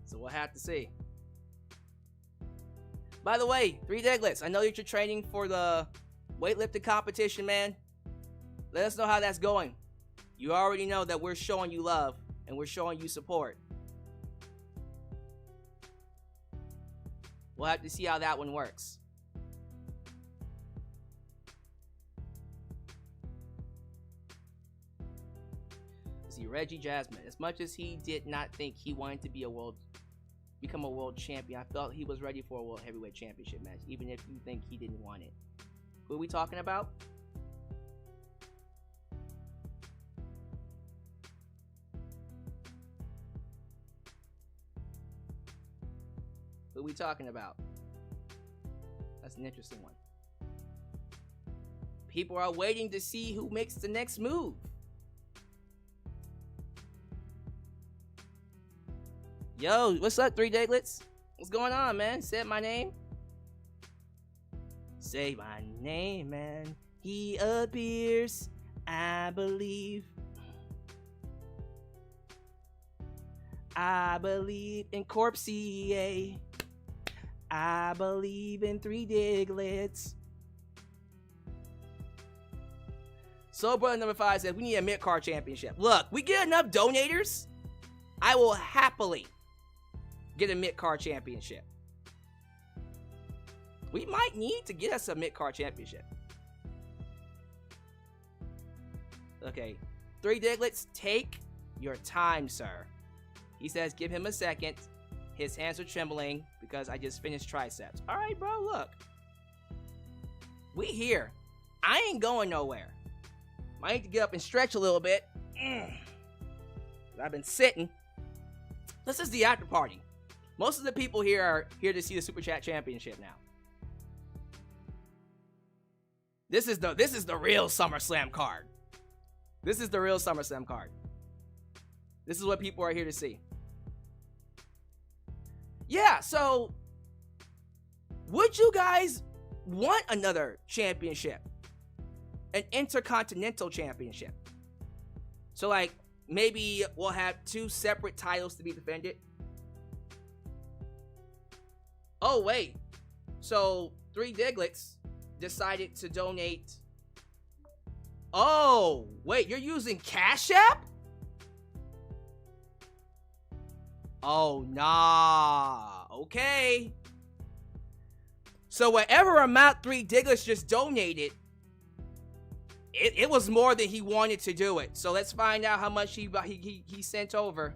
So we'll have to see. By the way, 3 Diglets, I know that you're training for the weightlifting competition, man. Let us know how that's going. You already know that we're showing you love and we're showing you support. We'll have to see how that one works. See, Reggie Jasmine, as much as he did not think he wanted to become a world champion, I felt he was ready for a world heavyweight championship match, even if you think he didn't want it. Who are we talking about? Who we talking about? That's an interesting one. People are waiting to see who makes the next move. Yo, what's up, Three Diglets? What's going on, man? Say my name. Say my name, man. He appears, I believe. I believe in Corpse. I believe in Three Diglets. Soul Brother number 5 says we need a mid-card championship. Look, we get enough donators, I will happily get a mid-card championship. We might need to get us a mid-card championship. Okay, Three Diglets, take your time, sir. He says give him a second. His hands are trembling because I just finished triceps. All right, bro, look. We here. I ain't going nowhere. I need to get up and stretch a little bit. I've been sitting. This is the after party. Most of the people here are here to see the Superchat Championship now. This is the real SummerSlam card. This is the real SummerSlam card. This is what people are here to see. Yeah, so would you guys want another championship? An intercontinental championship. So like maybe we'll have 2 separate titles to be defended. Oh wait. So Three Diglets decided to donate. Oh, wait, you're using Cash App? Oh, nah. Okay. So whatever amount Three Diglets just donated, it was more than he wanted to do it. So let's find out how much he sent over.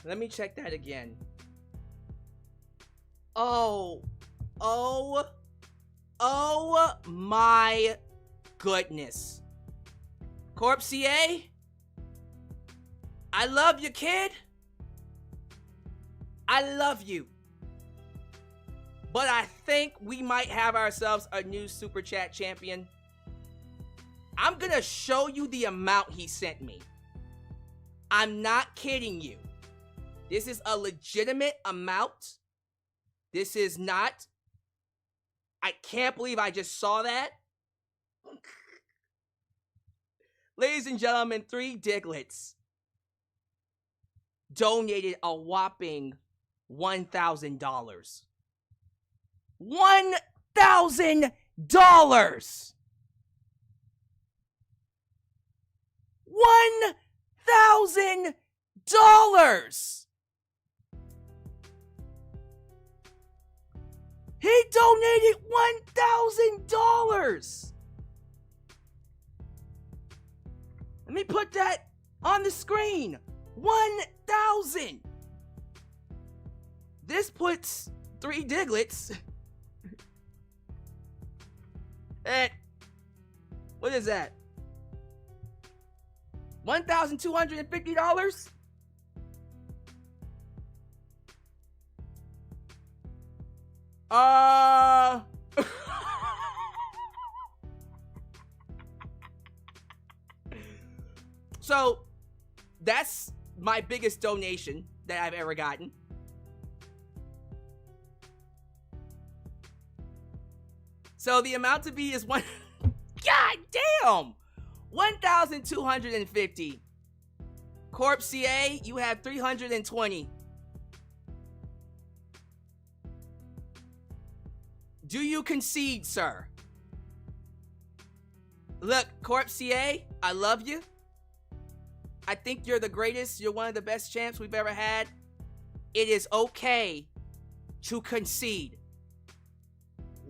Let me check that again. Oh my goodness. Corpse, I love you, kid. I love you. But I think we might have ourselves a new Super Chat champion. I'm gonna show you the amount he sent me. I'm not kidding you. This is a legitimate amount. This is not. I can't believe I just saw that. Ladies and gentlemen, Three Diglets donated a whopping $1,000. $1,000! $1,000! He donated $1,000! Let me put that on the screen. 1,000! This puts Three Diglets at, what is that? $1,250? So that's my biggest donation that I've ever gotten. So the amount to be is God damn! 1,250. Corpse, you have 320. Do you concede, sir? Look, Corpse, I love you. I think you're the greatest. You're one of the best champs we've ever had. It is okay to concede.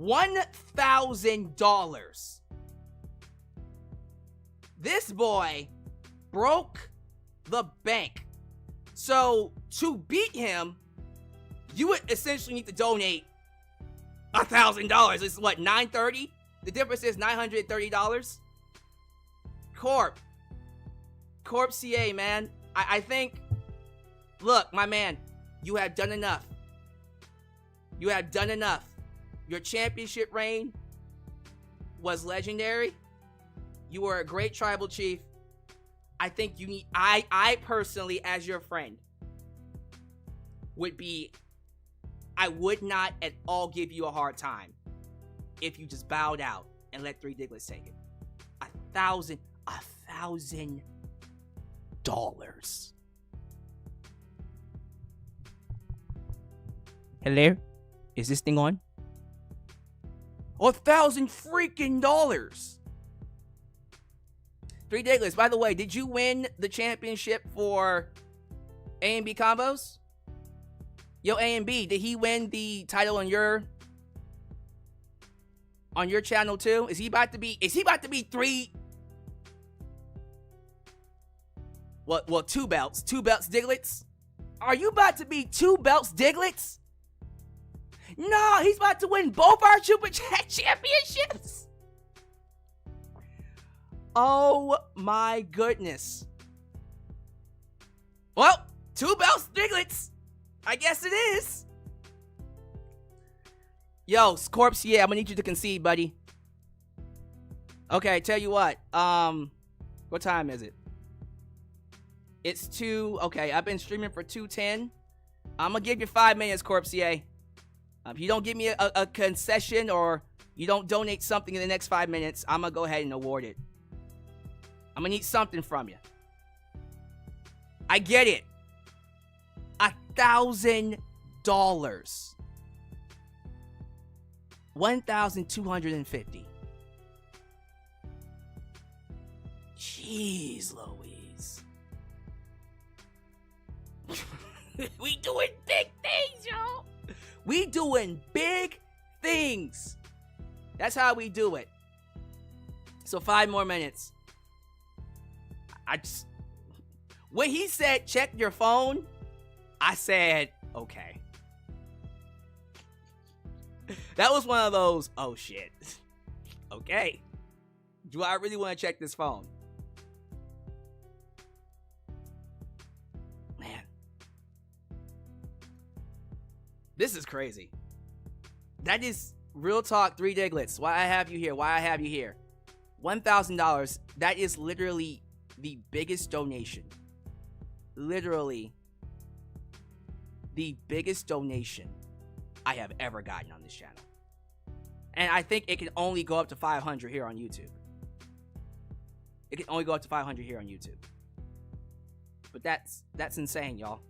$1,000. This boy broke the bank. So to beat him, you would essentially need to donate $1,000. It's what, $930? The difference is $930. Corp CA, man. I think, look, my man, you have done enough. You have done enough. Your championship reign was legendary. You were a great tribal chief. I think you need, I personally, as your friend, I would not at all give you a hard time if you just bowed out and let Three Diglets take it. $1,000. Hello? Is this thing on? $1,000 freaking dollars. Three Diglets, by the way, did you win the championship for A and B combos? Yo, A and B, did he win the title on your channel too? Is he about to be three? Well, two belts. Two belts, Diglets? Are you about to be two belts, Diglets? No, he's about to win both our Superchat championships. Oh my goodness. Well, two belts, Diglets. I guess it is. Yo, Scorps, yeah, I'm gonna need you to concede, buddy. Okay, tell you what. What time is it? It's 2. Okay, I've been streaming for 2:10. I'm gonna give you 5 minutes, Corpsier. If you don't give me a concession or you don't donate something in the next 5 minutes, I'm gonna go ahead and award it. I'm gonna need something from you. I get it. $1,000. $1,250. Jeez Louise. We doing big things, y'all. We doing big things. That's how we do it. So 5 more minutes. When he said check your phone, I said, okay. That was one of those, oh shit. Okay. Do I really want to check this phone? Man. This is crazy. That is real talk, Three Diglets. Why I have you here? $1,000. That is literally the biggest donation. Literally the biggest donation I have ever gotten on this channel. And I think it can only go up to 500 here on YouTube. It can only go up to 500 here on YouTube. But that's insane, y'all.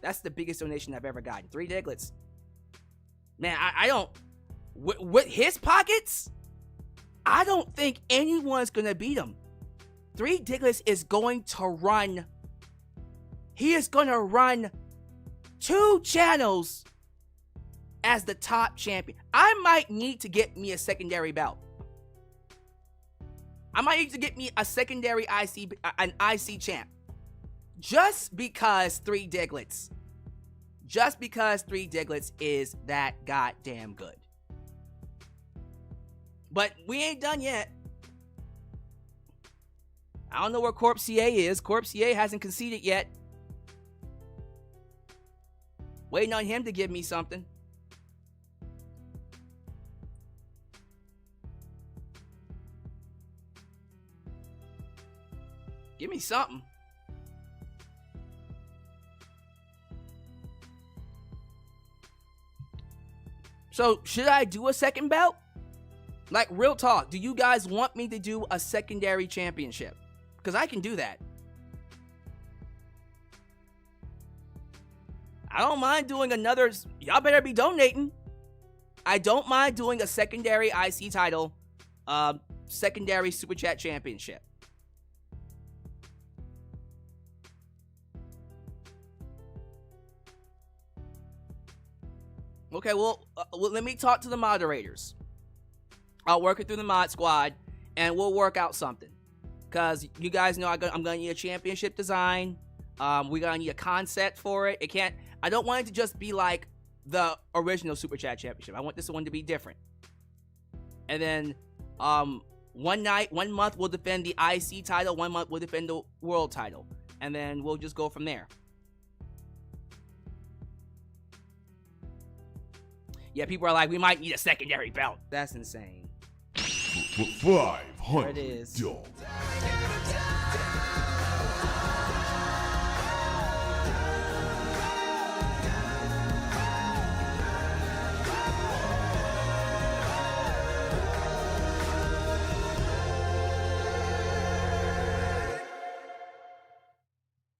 That's the biggest donation I've ever gotten. Three Diglets. Man, I don't... With his pockets, I don't think anyone's gonna beat him. Three Diglets is going to run... He is gonna run 2 channels as the top champion. I might need to get me a secondary belt. I might need to get me a secondary an IC champ. Just because Three Diglets. Just because Three Diglets is that goddamn good. But we ain't done yet. I don't know where Corp CA is. Corp CA hasn't conceded yet. Waiting on him to give me something. Give me something. So, should I do a second belt? Like, real talk, do you guys want me to do a secondary championship? Because I can do that. I don't mind doing another... Y'all better be donating. I don't mind doing a secondary IC title, secondary Super Chat Championship. Okay, well, let me talk to the moderators. I'll work it through the mod squad, and we'll work out something. because you guys know I'm gonna need a championship design. We're gonna need a concept for it. I don't want it to just be like the original Super Chat Championship. I want this one to be different. And then, 1 month we'll defend the IC title, 1 month we'll defend the world title, and then we'll just go from there. Yeah, people are like, we might need a secondary belt. That's insane. There it is.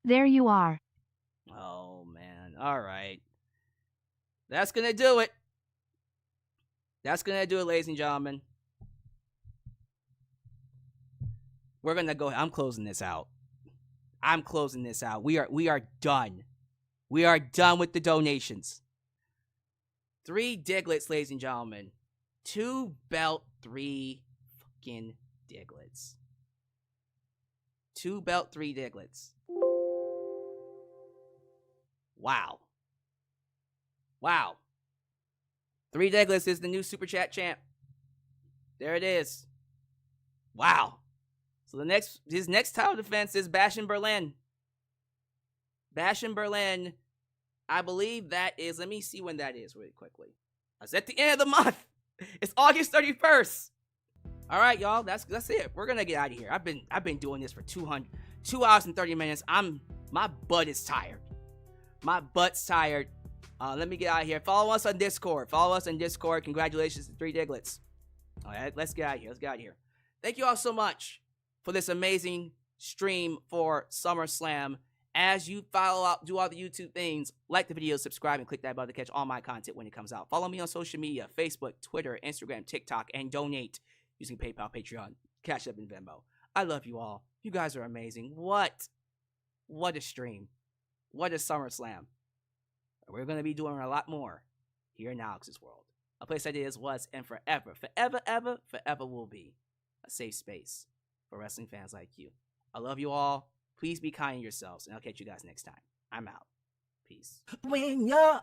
There you are. Oh, man. All right. That's going to do it. That's going to do it, ladies and gentlemen. We're going to go. I'm closing this out. We are done. We are done with the donations. 3 Diglets, ladies and gentlemen. 2 belt, 3 fucking Diglets. 2 belt, 3 Diglets. Wow. 3 Diglets is the new Super Chat champ. There it is. Wow. So his next title defense is Bash in Berlin. Bash in Berlin. I believe that is, let me see when that is really quickly. It's at the end of the month. It's August 31st. All right, y'all. That's it. We're gonna get out of here. I've been doing this for 2 hours and 30 minutes. My butt is tired. My butt's tired. Let me get out of here. Follow us on Discord. Congratulations to 3 Diglets. All right, let's get out of here. Thank you all so much for this amazing stream for SummerSlam. As you do all the YouTube things, like the video, subscribe, and click that button to catch all my content when it comes out. Follow me on social media, Facebook, Twitter, Instagram, TikTok, and donate using PayPal, Patreon, Cash App, and Venmo. I love you all. You guys are amazing. What a stream. What a SummerSlam. We're going to be doing a lot more here in Alyx's world. A place that is, was, and forever will be a safe space for wrestling fans like you. I love you all. Please be kind to yourselves, and I'll catch you guys next time. I'm out. Peace. When you're